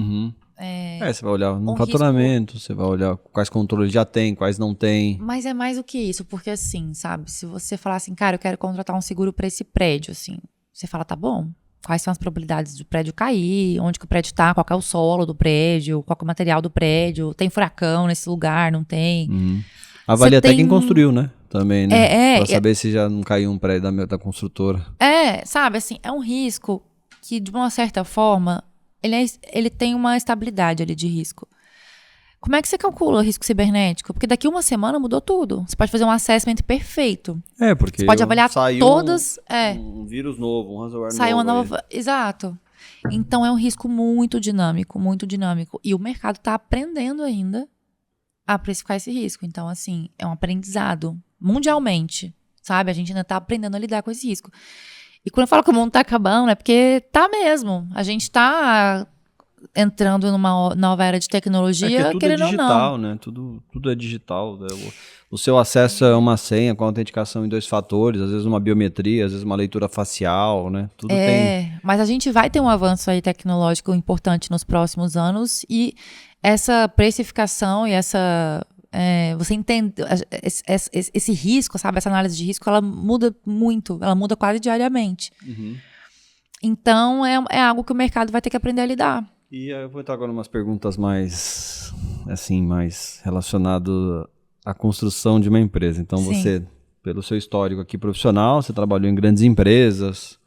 Você vai olhar no faturamento, você vai olhar quais controles já tem, quais não tem. Mas é mais do que isso, porque, assim, sabe? Se você falar assim, cara, eu quero contratar um seguro para esse prédio, assim, você fala, tá bom. Quais são as probabilidades do prédio cair, onde que o prédio tá, qual que é o solo do prédio, qual que é o material do prédio, tem furacão nesse lugar, não tem... Avalia até quem construiu, né? Também, né? Pra saber se já não caiu um prédio da construtora. Sabe, assim, é um risco que, de uma certa forma, ele tem uma estabilidade ali de risco. Como é que você calcula o risco cibernético? Porque daqui uma semana mudou tudo. Você pode fazer um assessment perfeito. Porque você pode avaliar todas... um vírus novo, um ransomware novo. Saiu uma nova... Exato. Então, é um risco muito dinâmico, muito dinâmico. E o mercado está aprendendo ainda a precificar esse risco. Então, assim, é um aprendizado mundialmente, sabe? A gente ainda tá aprendendo a lidar com esse risco. E quando eu falo que o mundo tá acabando, é porque tá mesmo. A gente tá entrando numa nova era de tecnologia, tudo querendo é digital, ou não. né? Tudo é digital. Né? O seu acesso é uma senha com autenticação em 2 fatores, às vezes uma biometria, às vezes uma leitura facial, né? Tudo tem. Mas a gente vai ter um avanço aí tecnológico importante nos próximos anos e essa precificação e essa... você entende esse risco, sabe? Essa análise de risco, ela muda muito, ela muda quase diariamente. Uhum. Então, é algo que o mercado vai ter que aprender a lidar. E eu vou entrar agora em umas perguntas mais relacionadas à construção de uma empresa. Então, Sim. Você, pelo seu histórico aqui profissional, você trabalhou em grandes empresas,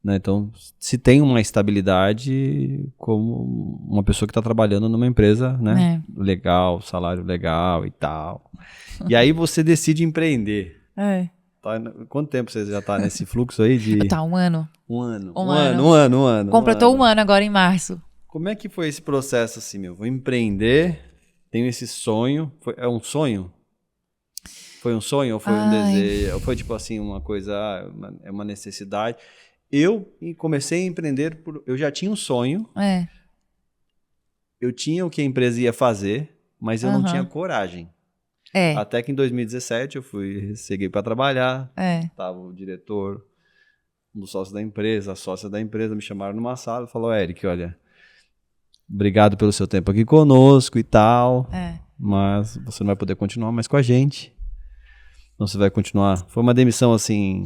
né? Então, se tem uma estabilidade como uma pessoa que está trabalhando numa empresa, né? Legal, salário legal e tal. E aí você decide empreender. Quanto tempo você já está nesse fluxo aí de... Tá, 1 ano. Um ano. Completou 1 ano agora em março. Como é que foi esse processo assim, vou empreender, tenho esse sonho, é um sonho? Foi um sonho ou foi um desejo? Ou foi tipo assim, uma coisa, é uma necessidade? Eu comecei a empreender, eu já tinha um sonho, eu tinha o que a empresa ia fazer, mas eu não tinha coragem. Até que em 2017 eu cheguei para trabalhar, tava o diretor, um dos sócios da empresa, a sócia da empresa me chamaram numa sala e falou, Eric, olha, obrigado pelo seu tempo aqui conosco e tal, mas você não vai poder continuar mais com a gente. Então você vai continuar, foi uma demissão assim,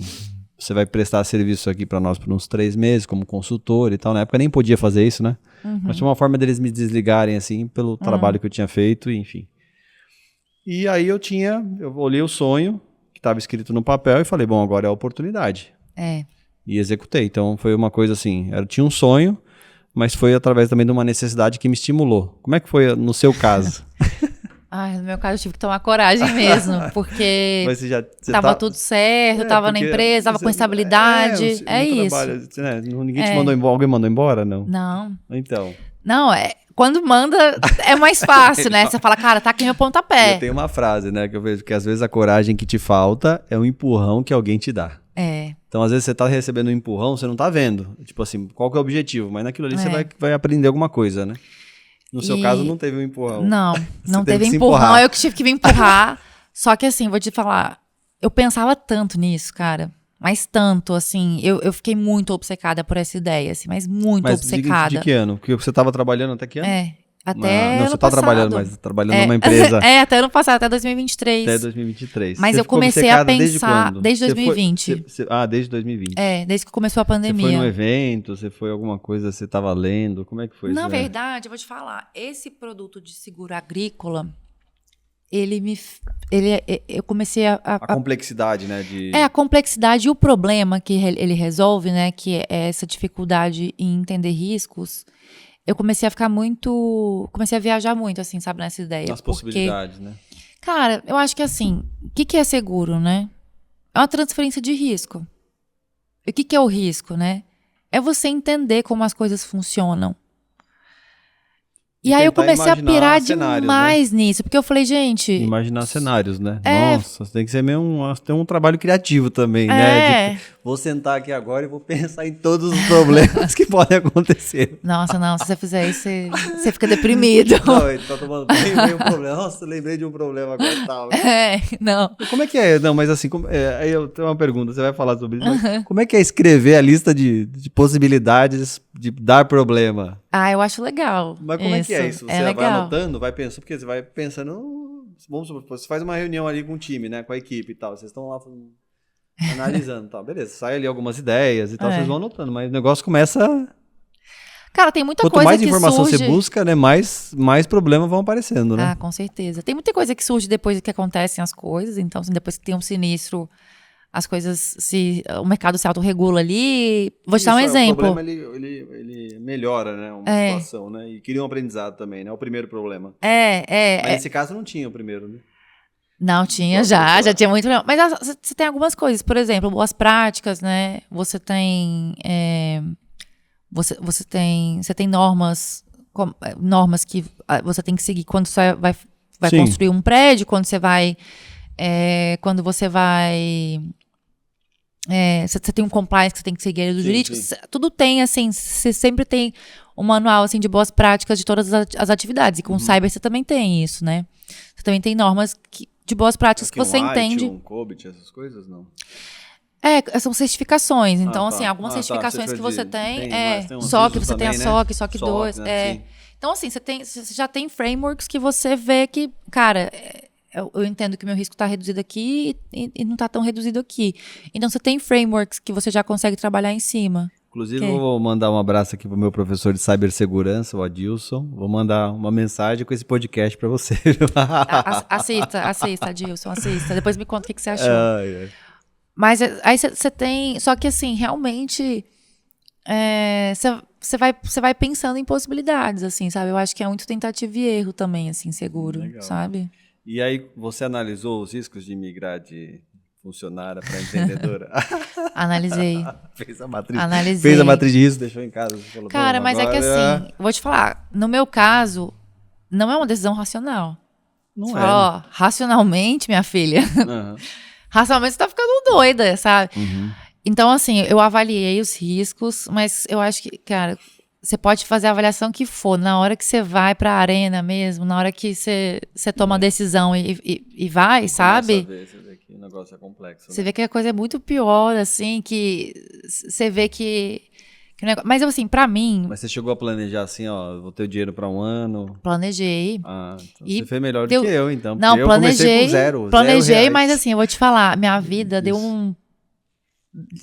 você vai prestar serviço aqui para nós por uns 3 meses como consultor e tal, na época nem podia fazer isso, né? Mas foi uma forma deles me desligarem assim pelo trabalho que eu tinha feito, enfim. E aí eu olhei o sonho que estava escrito no papel e falei, bom, agora é a oportunidade. E executei. Então foi uma coisa assim, eu tinha um sonho, mas foi através também de uma necessidade que me estimulou. Como é que foi no seu caso? No meu caso eu tive que tomar coragem mesmo, porque tava tudo certo, tava na empresa, tava com estabilidade, isso. Trabalha, ninguém te mandou embora, alguém mandou embora, não? Não. Então... Não, quando manda é mais fácil, né? Você fala, cara, tá aqui meu pontapé. Eu tenho uma frase, né, que eu vejo que às vezes a coragem que te falta é um empurrão que alguém te dá. Então, às vezes você tá recebendo um empurrão, você não tá vendo. Tipo assim, qual que é o objetivo? Mas naquilo ali você vai aprender alguma coisa, né? No seu caso, não teve um empurrão. Não teve empurrão. Eu que tive que me empurrar. Só que assim, vou te falar, eu pensava tanto nisso, cara. Mas tanto, assim, eu fiquei muito obcecada por essa ideia, assim, mas muito obcecada. De que ano? Porque você estava trabalhando até que ano? Até não, ano você está trabalhando, mas trabalhando numa empresa. Até ano passado, até 2023. Até 2023. Mas eu comecei a pensar desde 2020. Desde 2020. Desde que começou a pandemia. Você foi num evento, você foi alguma coisa, você estava lendo, como é que foi isso? Na verdade, eu vou te falar, esse produto de seguro agrícola, eu comecei a complexidade, né? A complexidade e o problema que ele resolve, né? Que é essa dificuldade em entender riscos. Eu comecei a viajar muito, assim, sabe, nessa ideia. As possibilidades, né? Cara, eu acho que assim, o que é seguro, né? É uma transferência de risco. E o que é o risco, né? É você entender como as coisas funcionam. E aí eu comecei a pirar demais nisso, porque eu falei, gente... Imaginar cenários, né? Nossa, tem que ser tem um trabalho criativo também, né? Vou sentar aqui agora e vou pensar em todos os problemas que podem acontecer. Nossa, não, se você fizer isso, você fica deprimido. Não, ele tá tomando bem um problema. Nossa, lembrei de um problema agora e tal. Não. Como é que é? Não, mas assim, aí eu tenho uma pergunta, você vai falar sobre isso, mas como é que é escrever a lista de possibilidades de dar problema? Eu acho legal. Mas como é que é isso? Você vai anotando, vai pensando, porque você vai pensando, vamos supor, você faz uma reunião ali com o time, né, com a equipe e tal, vocês estão lá analisando e tal, beleza, sai ali algumas ideias e tal, vocês vão anotando, mas o negócio começa... Cara, tem muita coisa que surge... Quanto mais informação você busca, né, mais problemas vão aparecendo, né? Com certeza. Tem muita coisa que surge depois que acontecem as coisas, então assim, depois que tem um sinistro, as coisas, o mercado se autorregula ali. Vou te dar um exemplo. O problema, ele melhora, né, uma situação, né, e cria um aprendizado também, né, o primeiro problema. Mas nesse caso não tinha o primeiro, né? Não, tinha já tinha muito problema. Mas você tem algumas coisas, por exemplo, boas práticas, né, você tem normas que você tem que seguir quando você vai construir um prédio, quando você vai você tem um compliance que você tem que seguir do jurídico, tudo tem, assim, você sempre tem um manual, assim, de boas práticas de todas as atividades, e com o cyber você também tem isso, né? Você também tem normas de boas práticas que você entende. Um COBIT, essas coisas, não? São certificações. Então, assim, algumas certificações que você tem SOC, você tem a SOC, SOC 2. Né? Então, assim, você já tem frameworks que você vê que, cara, eu entendo que o meu risco está reduzido aqui e não está tão reduzido aqui. Então, você tem frameworks que você já consegue trabalhar em cima. Inclusive, eu vou mandar um abraço aqui pro meu professor de cibersegurança, o Adilson. Vou mandar uma mensagem com esse podcast para você. Assista, Adilson, assista. Depois me conta o que você achou. Mas aí você tem... Só que, assim, realmente... Você vai pensando em possibilidades, assim, sabe? Eu acho que é muito tentativa e erro também, assim, seguro, legal. Sabe? E aí, você analisou os riscos de migrar de funcionária para empreendedora? Analisei. Fez a matriz de risco, deixou em casa. Falou, cara, mas agora... é que assim, vou te falar, no meu caso, não é uma decisão racional. Não é. Ó, racionalmente, minha filha, racionalmente você tá ficando doida, sabe? Então, assim, eu avaliei os riscos, mas eu acho que, cara, você pode fazer a avaliação que for, na hora que você vai pra arena mesmo, na hora que você toma a decisão e vai, sabe? Você vê que o negócio é complexo. Você vê que a coisa é muito pior, assim, que você vê que o negócio... Mas, assim, pra mim... Mas você chegou a planejar assim, ó, vou ter o dinheiro pra um ano? Planejei. Então você fez melhor do que eu, então. Não, eu comecei com zero. Planejei, mas, assim, eu vou te falar, minha vida deu um...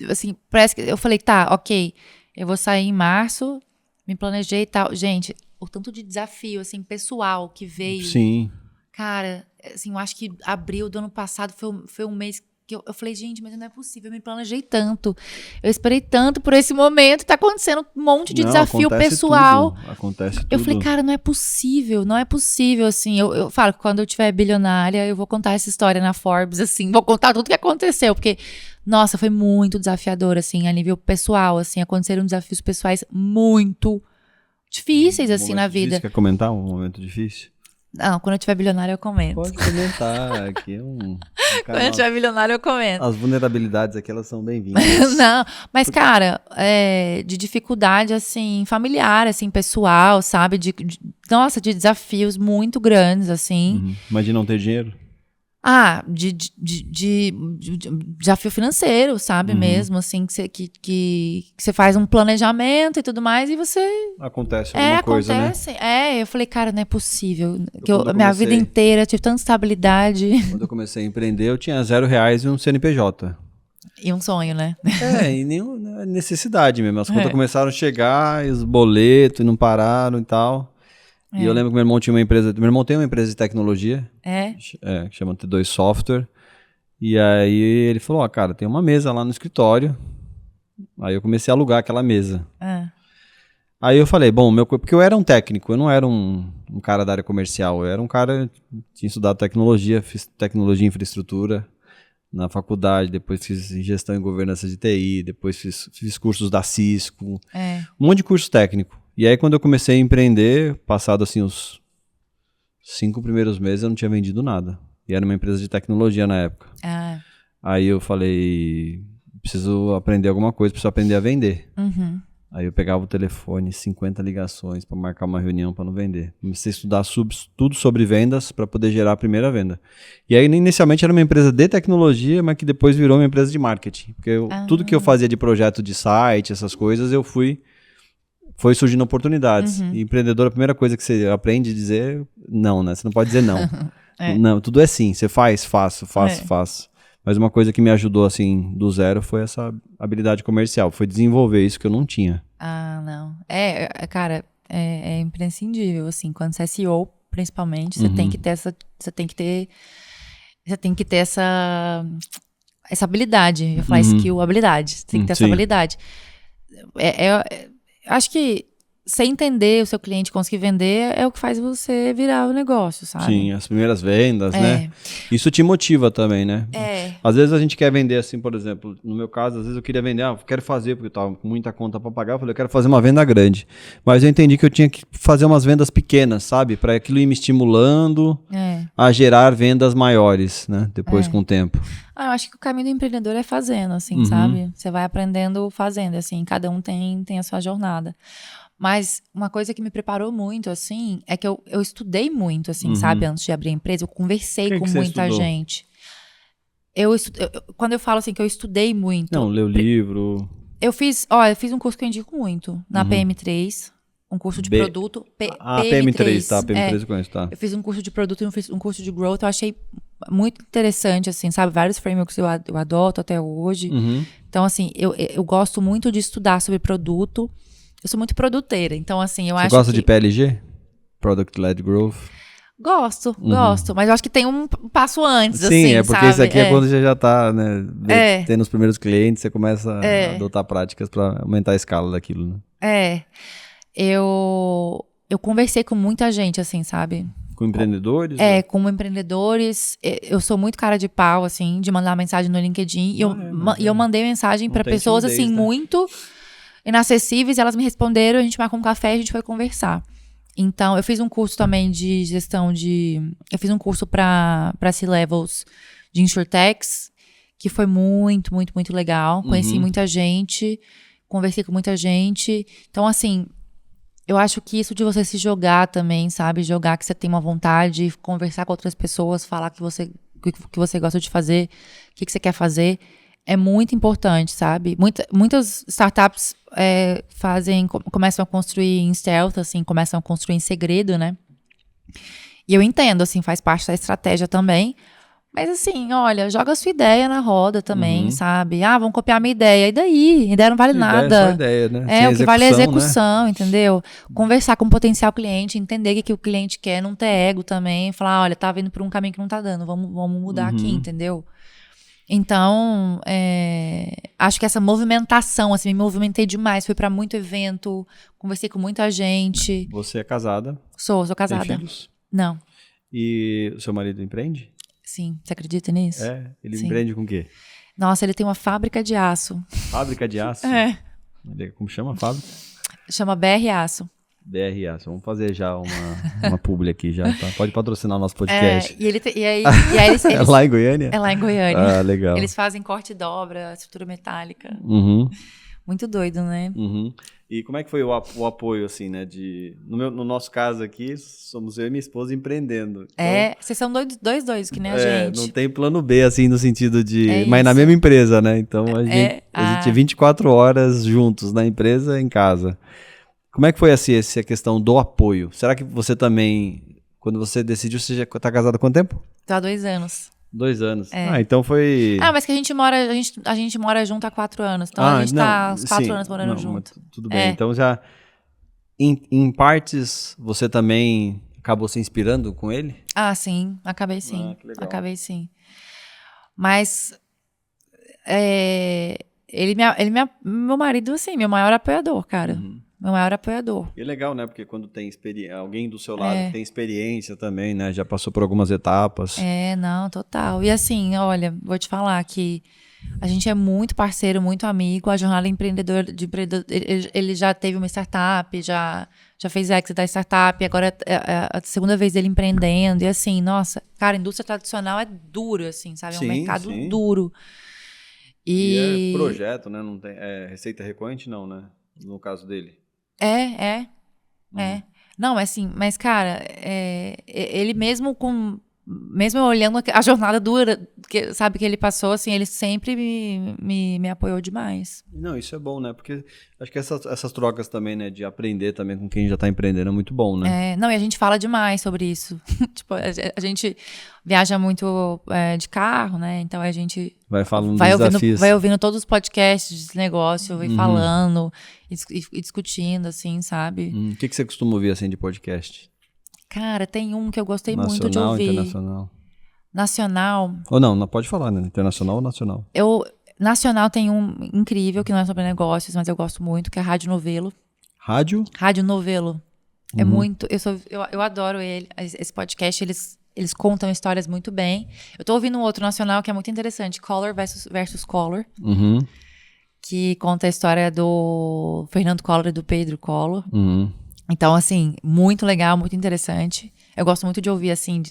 Assim, parece que eu falei, tá, ok, eu vou sair em março, me planejei e tal. Gente, o tanto de desafio, assim, pessoal que veio. Sim. Cara, assim, eu acho que abril do ano passado foi um mês que eu falei, gente, mas não é possível, eu me planejei tanto. Eu esperei tanto por esse momento, tá acontecendo um monte de desafio pessoal. Acontece tudo. Eu falei, cara, não é possível, assim. Eu falo que quando eu tiver bilionária, eu vou contar essa história na Forbes, assim, vou contar tudo que aconteceu, porque... Nossa, foi muito desafiador, assim, a nível pessoal, assim, aconteceram desafios pessoais muito difíceis, assim, na vida. Você quer comentar um momento difícil? Não, quando eu tiver bilionário eu comento. Pode comentar, aqui é um quando eu tiver bilionário eu comento. As vulnerabilidades aqui, elas são bem-vindas. Não, mas, cara, de dificuldade, assim, familiar, assim, pessoal, sabe? Nossa, de desafios muito grandes, assim. Mas de não ter dinheiro? De desafio financeiro, sabe, mesmo, assim, que você faz um planejamento e tudo mais, e você... Acontece alguma coisa, acontece, né? Eu falei, cara, não é possível, minha vida inteira tive tanta estabilidade. Quando eu comecei a empreender, eu tinha R$0 e um CNPJ. E um sonho, né? E nenhuma necessidade mesmo, as contas começaram a chegar, e os boletos, e não pararam e tal... E eu lembro que meu irmão tinha uma empresa... Meu irmão tem uma empresa de tecnologia. Que chama T2 Software. E aí ele falou, cara, tem uma mesa lá no escritório. Aí eu comecei a alugar aquela mesa. Aí eu falei, bom, porque eu era um técnico, eu não era um cara da área comercial. Eu era um cara... Tinha estudado tecnologia, fiz tecnologia e infraestrutura na faculdade. Depois fiz gestão e governança de TI. Depois fiz cursos da Cisco. Um monte de curso técnico. E aí, quando eu comecei a empreender, passado assim os 5 primeiros meses, eu não tinha vendido nada. E era uma empresa de tecnologia na época. Aí eu falei, preciso aprender alguma coisa, preciso aprender a vender. Aí eu pegava o telefone, 50 ligações para marcar uma reunião para não vender. Comecei a estudar tudo sobre vendas para poder gerar a primeira venda. E aí, inicialmente, era uma empresa de tecnologia, mas que depois virou uma empresa de marketing. Porque tudo que eu fazia de projeto de site, essas coisas, foi surgindo oportunidades. E empreendedor, a primeira coisa que você aprende a dizer não, né? Você não pode dizer não. Não, tudo é sim. Você faço. Mas uma coisa que me ajudou, assim, do zero foi essa habilidade comercial. Foi desenvolver isso que eu não tinha. Não. Cara, é imprescindível, assim. Quando você é CEO, principalmente, você tem que ter essa habilidade. Eu ia falar skill, habilidade. Você tem que ter essa habilidade. Acho que você entender o seu cliente, conseguir vender, é o que faz você virar o negócio, sabe? Sim, as primeiras vendas, né? Isso te motiva também, né? Às vezes a gente quer vender assim, por exemplo, no meu caso, às vezes eu queria vender, eu quero fazer, porque eu tava com muita conta para pagar, eu falei, eu quero fazer uma venda grande. Mas eu entendi que eu tinha que fazer umas vendas pequenas, sabe? Para aquilo ir me estimulando a gerar vendas maiores, né? Depois com o tempo. Eu acho que o caminho do empreendedor é fazendo, assim, sabe? Você vai aprendendo fazendo, assim, cada um tem a sua jornada. Mas uma coisa que me preparou muito, assim, é que eu estudei muito, assim, sabe? Antes de abrir a empresa, eu conversei com muita gente. Quando eu falo assim que eu estudei muito... Não, leu livro... Eu fiz um curso que eu indico muito, na PM3, um curso de produto. PM3, tá? PM3 eu conheço, tá? Eu fiz um curso de produto e eu fiz um curso de growth, eu achei muito interessante, assim, sabe? Vários frameworks eu adoto até hoje. Então, assim, eu gosto muito de estudar sobre produto. Eu sou muito produteira, então, assim, eu acho que... Você gosta de PLG? Product Led Growth? Gosto, mas eu acho que tem um passo antes, sim, assim, é porque sabe? isso aqui é quando você já tá, né, tendo os primeiros clientes, você começa a adotar práticas para aumentar a escala daquilo, né? Eu conversei com muita gente, assim, sabe? Com empreendedores? Com empreendedores. Eu sou muito cara de pau, assim, de mandar mensagem no LinkedIn. E eu mandei mensagem para pessoas, assim, né? Muito inacessíveis. E elas me responderam, a gente marcou um café e a gente foi conversar. Então, eu fiz um curso também de gestão de... Eu fiz um curso para C-Levels de InsurTechs, que foi muito, muito, muito legal. Conheci muita gente, conversei com muita gente. Então, assim, eu acho que isso de você se jogar também, sabe? Jogar que você tem uma vontade, conversar com outras pessoas, falar que você gosta de fazer, o que você quer fazer, é muito importante, sabe? Muitas startups começam a construir em stealth, assim, começam a construir em segredo, né? E eu entendo, assim, faz parte da estratégia também. Mas assim, olha, joga a sua ideia na roda também, sabe? Vamos copiar a minha ideia. E daí? A ideia não vale nada. É só ideia, né? O que vale é a execução, né? Entendeu? Conversar com o potencial cliente, entender o que o cliente quer, não ter ego também. Falar, olha, tá vindo por um caminho que não tá dando, vamos mudar aqui, entendeu? Então, acho que essa movimentação, assim, me movimentei demais. Fui pra muito evento, conversei com muita gente. Você é casada? Sou casada. Tem filhos? Não. E o seu marido empreende? Sim, você acredita nisso? Ele empreende com o quê? Nossa, ele tem uma fábrica de aço. Fábrica de aço? Como chama a fábrica? Chama BR Aço. BR Aço. Vamos fazer já uma publi aqui já, tá? Pode patrocinar o nosso podcast. E aí eles é lá em Goiânia? É lá em Goiânia. Legal. Eles fazem corte e dobra, estrutura metálica. Muito doido, né? E como é que foi o apoio, assim, né? No nosso caso aqui, somos eu e minha esposa empreendendo. Então, vocês são dois, que nem a gente. Não tem plano B, assim, no sentido de... mas na mesma empresa, né? Então, a gente 24 horas juntos na empresa e em casa. Como é que foi, assim, essa questão do apoio? Será que você também, quando você decidiu, você já tá casada há quanto tempo? Tô há 2 anos. 2 anos. Então foi... mas que a gente mora junto há 4 anos. Então a gente tá há 4 anos morando junto. Tudo bem. Então já, em partes, você também acabou se inspirando com ele? Sim. Acabei sim. Que legal. Acabei sim. Mas meu marido, assim, meu maior apoiador, cara. Meu maior apoiador. E é legal, né? Porque quando tem alguém do seu lado que tem experiência também, né? Já passou por algumas etapas. Não, total. E assim, olha, vou te falar que a gente é muito parceiro, muito amigo. A jornada empreendedor, ele já teve uma startup, já fez exit da startup, agora é a segunda vez dele empreendendo. E assim, nossa, cara, a indústria tradicional é duro, assim, sabe? É um mercado duro. E é projeto, né? Não tem, receita recorrente, não, né? No caso dele. Não, assim, mas cara, ele mesmo olhando a jornada dura, sabe, que ele passou, assim, ele sempre me apoiou demais. Não, isso é bom, né? Porque acho que essas trocas também, né, de aprender também com quem já tá empreendendo é muito bom, né? Não, e a gente fala demais sobre isso. Tipo, a gente viaja muito de carro, né? Então a gente vai falando dos desafios. Vai ouvindo todos os podcasts de negócio, vai falando e discutindo, assim, sabe? O que você costuma ouvir, assim, de podcast? Cara, tem um que eu gostei nacional, muito de ouvir. Internacional? Nacional. Ou não pode falar, né? Internacional ou nacional? Nacional tem um incrível, que não é sobre negócios, mas eu gosto muito, que é Rádio Novelo. Rádio? Rádio Novelo. É muito... Eu adoro esse podcast, eles contam histórias muito bem. Eu tô ouvindo um outro nacional que é muito interessante, Collor versus Collor. Que conta a história do Fernando Collor e do Pedro Collor. Então, assim, muito legal, muito interessante. Eu gosto muito de ouvir, assim,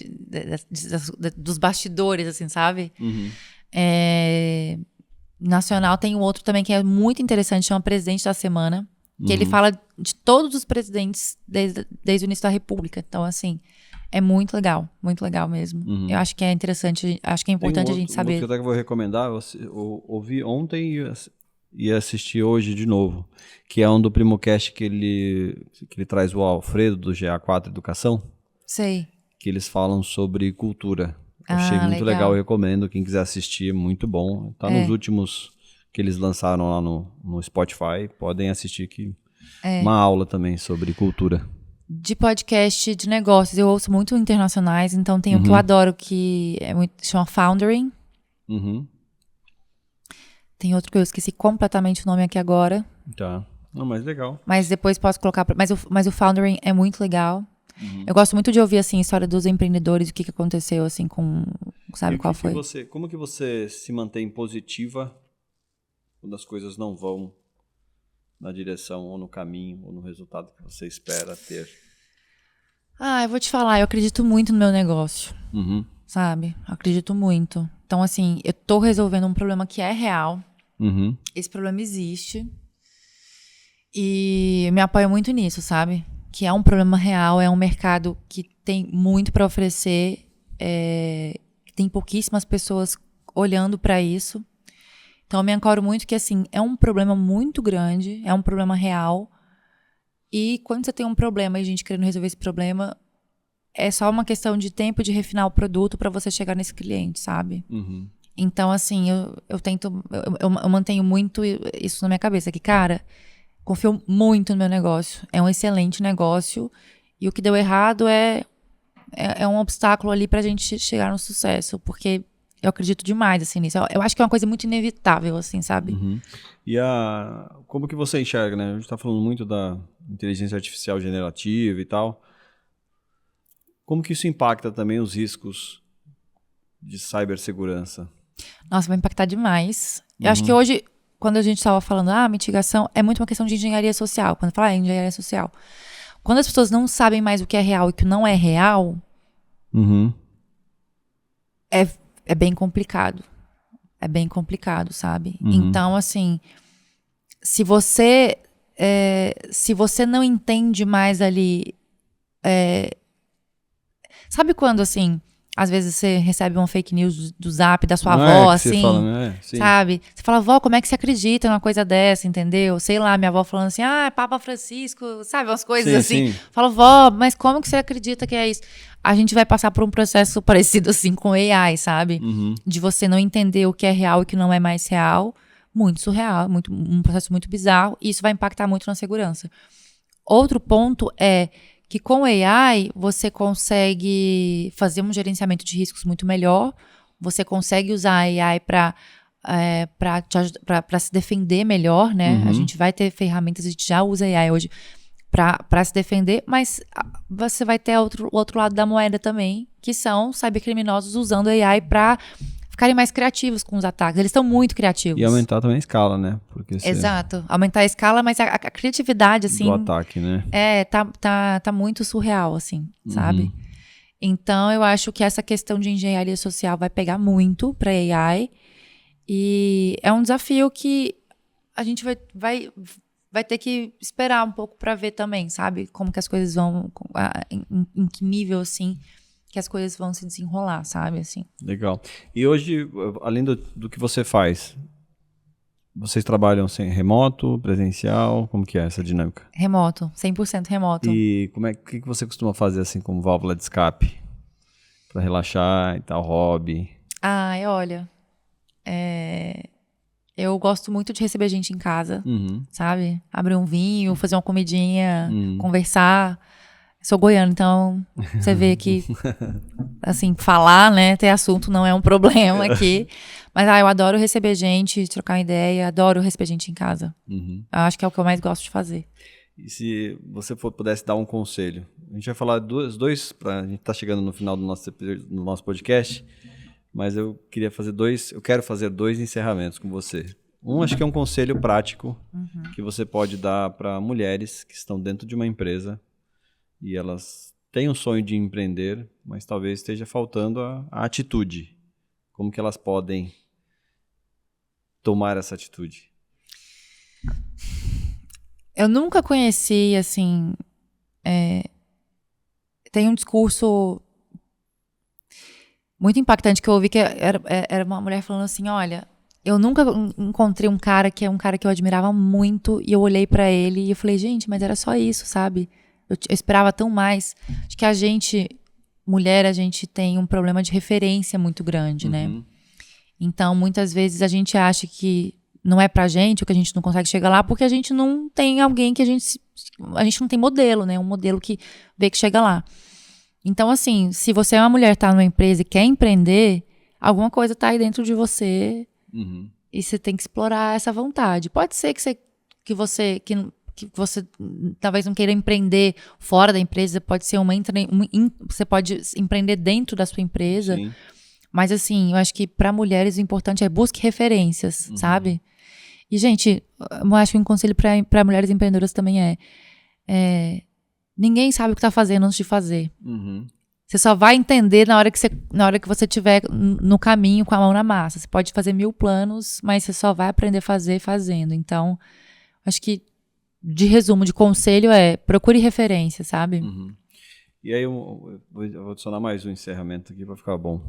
dos bastidores, assim, sabe? Nacional tem um outro também que é muito interessante, chama Presidente da Semana. Que ele fala de todos os presidentes desde o início da República. Então, assim, é muito legal mesmo. Eu acho que é interessante, acho que é importante a gente saber. Outro que eu vou recomendar, eu ouvi ontem e assisti hoje de novo, que é um do Primocast que ele traz o Alfredo, do GA4 Educação. Sei. Que eles falam sobre cultura. Achei muito legal, eu recomendo. Quem quiser assistir, muito bom. Tá nos últimos que eles lançaram lá no Spotify. Podem assistir que uma aula também sobre cultura. De podcast de negócios, eu ouço muito internacionais, então tem um que eu adoro, que chama Foundering. Tem outro que eu esqueci completamente o nome aqui agora. Tá. Não, mas legal. Mas depois posso colocar. Mas o Foundering é muito legal. Eu gosto muito de ouvir, assim, a história dos empreendedores, o que aconteceu, assim, com... Sabe qual foi? Como que você se mantém positiva quando as coisas não vão na direção, ou no caminho, ou no resultado que você espera ter? Eu vou te falar, eu acredito muito no meu negócio, sabe? Eu acredito muito. Então, assim, eu tô resolvendo um problema que é real. Esse problema existe. E eu me apoio muito nisso, sabe? Que é um problema real, é um mercado que tem muito para oferecer, tem pouquíssimas pessoas olhando para isso. Então, eu me ancoro muito que, assim, é um problema muito grande, é um problema real. E quando você tem um problema e a gente querendo resolver esse problema, é só uma questão de tempo de refinar o produto para você chegar nesse cliente, sabe? Então, assim, eu mantenho muito isso na minha cabeça, que, cara, confio muito no meu negócio. É um excelente negócio. E o que deu errado é um obstáculo ali pra gente chegar no sucesso. Porque eu acredito demais, assim, nisso. Eu acho que é uma coisa muito inevitável, assim, sabe? E como que você enxerga, né? A gente tá falando muito da inteligência artificial generativa e tal. Como que isso impacta também os riscos de cibersegurança? Nossa, vai impactar demais. Eu acho que hoje, quando a gente estava falando, mitigação, é muito uma questão de engenharia social. Quando fala engenharia social. Quando as pessoas não sabem mais o que é real e o que não é real, é bem complicado. É bem complicado, sabe? Então, assim, se você não entende mais ali... sabe quando, assim... Às vezes você recebe uma fake news do Zap da sua avó, assim, você fala, né? Sim. Sabe? Você fala, vó, como é que você acredita numa coisa dessa, entendeu? Sei lá, minha avó falando assim, Papa Francisco, sabe? Umas coisas assim. Sim. Fala, vó, mas como que você acredita que é isso? A gente vai passar por um processo parecido, assim, com AI, sabe? De você não entender o que é real e o que não é mais real. Muito surreal, um processo muito bizarro. E isso vai impactar muito na segurança. Outro ponto é... que com AI você consegue fazer um gerenciamento de riscos muito melhor, você consegue usar a AI para se defender melhor, né? A gente vai ter ferramentas, a gente já usa AI hoje para se defender, mas você vai ter o outro lado da moeda também, que são cybercriminosos usando AI para ficarem mais criativos com os ataques. Eles estão muito criativos. E aumentar também a escala, né? Porque Exato. Aumentar a escala, mas a criatividade, assim... do ataque, né? Tá muito surreal, assim, sabe? Então, eu acho que essa questão de engenharia social vai pegar muito para AI. E é um desafio que a gente vai ter que esperar um pouco para ver também, sabe? Como que as coisas vão... Em que nível, assim... que as coisas vão se desenrolar, sabe, assim. Legal. E hoje, além do que você faz, vocês trabalham remoto, presencial, como que é essa dinâmica? Remoto, 100% remoto. E o que você costuma fazer, assim, como válvula de escape? Pra relaxar e tal, hobby? Olha, eu gosto muito de receber gente em casa, sabe? Abrir um vinho, fazer uma comidinha, conversar... Sou goiana, então você vê que, assim, falar, né, ter assunto não é um problema aqui. Mas, eu adoro receber gente, trocar uma ideia, adoro receber gente em casa. Eu acho que é o que eu mais gosto de fazer. E se você pudesse dar um conselho? A gente vai falar a gente tá chegando no final do nosso podcast, mas eu quero fazer 2 encerramentos com você. Acho que é um conselho prático que você pode dar para mulheres que estão dentro de uma empresa e elas têm um sonho de empreender, mas talvez esteja faltando a atitude. Como que elas podem tomar essa atitude? Eu nunca conheci, assim... Tem um discurso muito impactante que eu ouvi, que era uma mulher falando assim, olha, eu nunca encontrei um cara que é um cara que eu admirava muito, e eu olhei pra ele e eu falei, gente, mas era só isso, sabe? Eu esperava tão mais. Acho que a gente, mulher, a gente tem um problema de referência muito grande, né? Então, muitas vezes a gente acha que não é pra gente, ou que a gente não consegue chegar lá, porque a gente não tem alguém que a gente não tem modelo, né? Um modelo que vê que chega lá. Então, assim, se você é uma mulher, tá numa empresa e quer empreender, alguma coisa tá aí dentro de você e você tem que explorar essa vontade. Pode ser que você talvez não queira empreender fora da empresa, pode ser você pode empreender dentro da sua empresa. Sim. Mas, assim, eu acho que para mulheres o importante é busque referências, sabe? E, gente, eu acho que um conselho para mulheres empreendedoras também é ninguém sabe o que tá fazendo antes de fazer. Você só vai entender na hora que você estiver no caminho com a mão na massa. Você pode fazer 1000 planos, mas você só vai aprender a fazer fazendo. Então, acho que, de resumo, de conselho procure referência, sabe? E aí eu vou adicionar mais um encerramento aqui para ficar bom.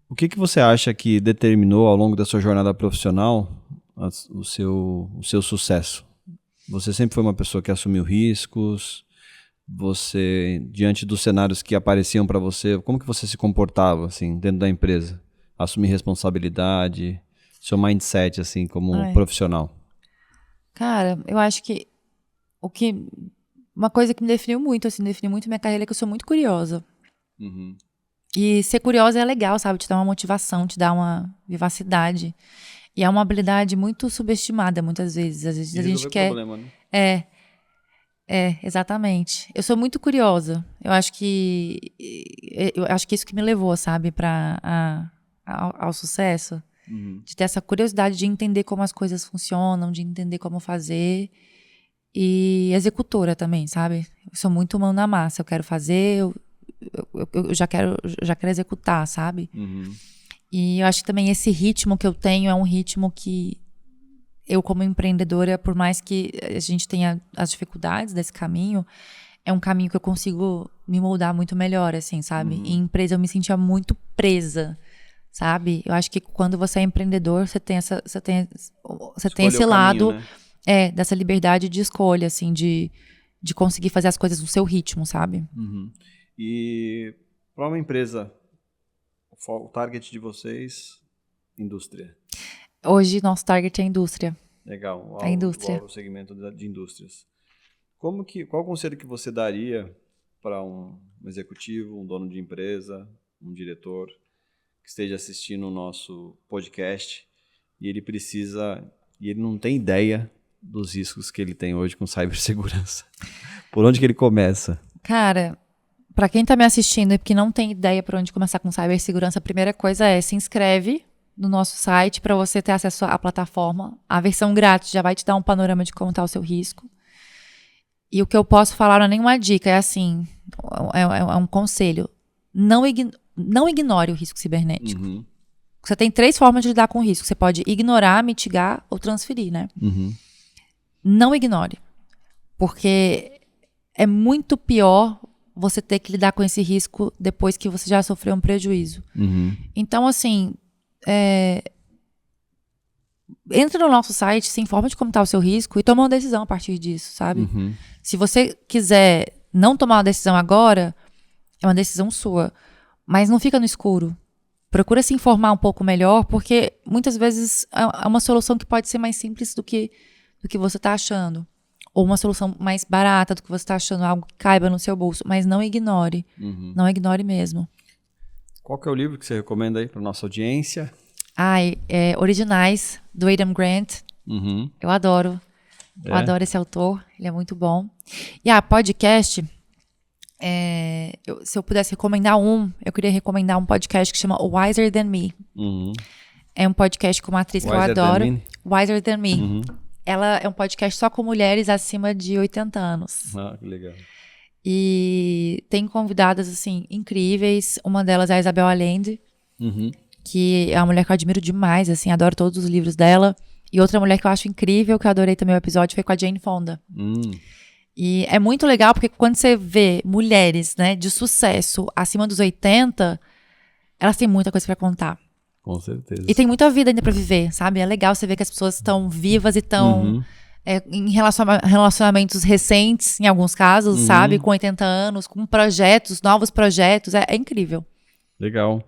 O que você acha que determinou ao longo da sua jornada profissional o seu sucesso? Você sempre foi uma pessoa que assumiu riscos? Você, diante dos cenários que apareciam para você, como que você se comportava, assim, dentro da empresa? Assumir responsabilidade, seu mindset, assim, como profissional? Cara, eu acho que uma coisa que me definiu muito, assim, definiu muito minha carreira, é que eu sou muito curiosa. E ser curiosa é legal, sabe? Te dá uma motivação, te dá uma vivacidade. E é uma habilidade muito subestimada, muitas vezes. Às vezes a gente quer... problema, né? Exatamente. Eu sou muito curiosa. Eu acho que isso que me levou, sabe, ao sucesso. De ter essa curiosidade de entender como as coisas funcionam, de entender como fazer. E executora também, sabe? Eu sou muito mão na massa. Eu quero fazer, eu já quero executar, sabe? E eu acho que também esse ritmo que eu tenho é um ritmo que eu, como empreendedora, por mais que a gente tenha as dificuldades desse caminho, é um caminho que eu consigo me moldar muito melhor, assim, sabe? Em empresa eu me sentia muito presa, sabe? Eu acho que quando você é empreendedor, você tem esse lado, caminho, né? Dessa liberdade de escolha, assim, de conseguir fazer as coisas no seu ritmo, sabe? E para uma empresa, o target de vocês, indústria? Hoje, nosso target é a indústria. Legal. A indústria. O segmento de indústrias. Qual conselho que você daria para um executivo, um dono de empresa, um diretor que esteja assistindo o nosso podcast e ele não tem ideia dos riscos que ele tem hoje com cibersegurança? Por onde que ele começa? Cara, para quem tá me assistindo e que não tem ideia por onde começar com cibersegurança, a primeira coisa se inscreve no nosso site para você ter acesso à plataforma. A versão grátis já vai te dar um panorama de como está o seu risco. E o que eu posso falar não é nenhuma dica, é assim, é um conselho. Não ignore o risco cibernético. Você tem 3 formas de lidar com o risco. Você pode ignorar, mitigar ou transferir, né? Não ignore. Porque é muito pior você ter que lidar com esse risco depois que você já sofreu um prejuízo. Então, assim, entra no nosso site, se informa de como está o seu risco e toma uma decisão a partir disso, sabe? Se você quiser não tomar uma decisão agora, é uma decisão sua. Mas não fica no escuro. Procura se informar um pouco melhor, porque muitas vezes é uma solução que pode ser mais simples do que você está achando. Ou uma solução mais barata do que você está achando, algo que caiba no seu bolso. Mas não ignore. Não ignore mesmo. Qual que é o livro que você recomenda aí para nossa audiência? Originais, do Adam Grant. Eu adoro. Eu adoro esse autor. Ele é muito bom. E podcast... se eu pudesse recomendar eu queria recomendar um podcast que chama Wiser Than Me. É um podcast com uma atriz que eu adoro. Wiser Than Me. Ela é um podcast só com mulheres acima de 80 anos. Ah, que legal. E tem convidadas, assim, incríveis. Uma delas é a Isabel Allende, que é uma mulher que eu admiro demais, assim, adoro todos os livros dela. E outra mulher que eu acho incrível, que eu adorei também o episódio, foi com a Jane Fonda. E é muito legal, porque quando você vê mulheres, né, de sucesso acima dos 80, elas têm muita coisa pra contar. Com certeza. E tem muita vida ainda pra viver, sabe? É legal você ver que as pessoas estão vivas e estão em relacionamentos recentes, em alguns casos, sabe? Com 80 anos, com projetos, novos projetos. É incrível. Legal.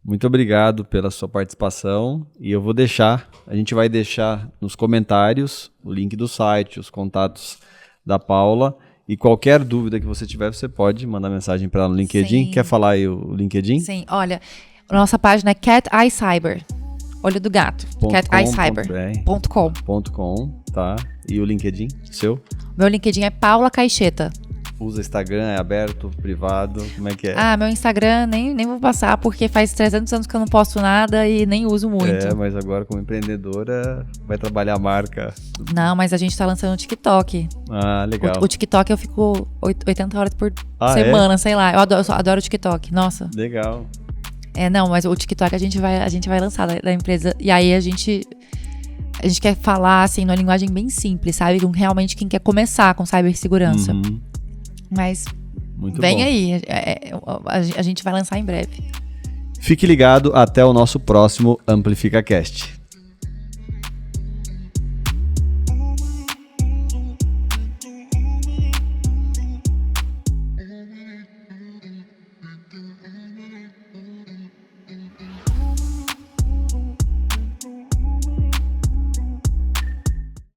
Muito obrigado pela sua participação. E a gente vai deixar nos comentários o link do site, os contatos da Paula. E qualquer dúvida que você tiver, você pode mandar mensagem para ela no LinkedIn. Sim. Quer falar aí o LinkedIn? Sim, olha, nossa página é Cat Eye Cyber. Olho do gato. cateyecyber.com. Tá. E o LinkedIn, seu? Meu LinkedIn é Paula Caixeta. Usa Instagram, é aberto, privado, como é que é? Ah, meu Instagram nem vou passar, porque faz 300 anos que eu não posto nada e nem uso muito. Mas agora como empreendedora, vai trabalhar a marca. Não, mas a gente tá lançando o TikTok. Ah, legal. O TikTok eu fico 80 horas por semana, sei lá. Eu adoro o TikTok, nossa. Legal. Não, mas o TikTok a gente vai lançar da empresa. E aí a gente quer falar, assim, numa linguagem bem simples, sabe? Com realmente quem quer começar com cibersegurança. Mas muito vem bom. Aí, a gente vai lançar em breve. Fique ligado, até o nosso próximo AmplificaCast.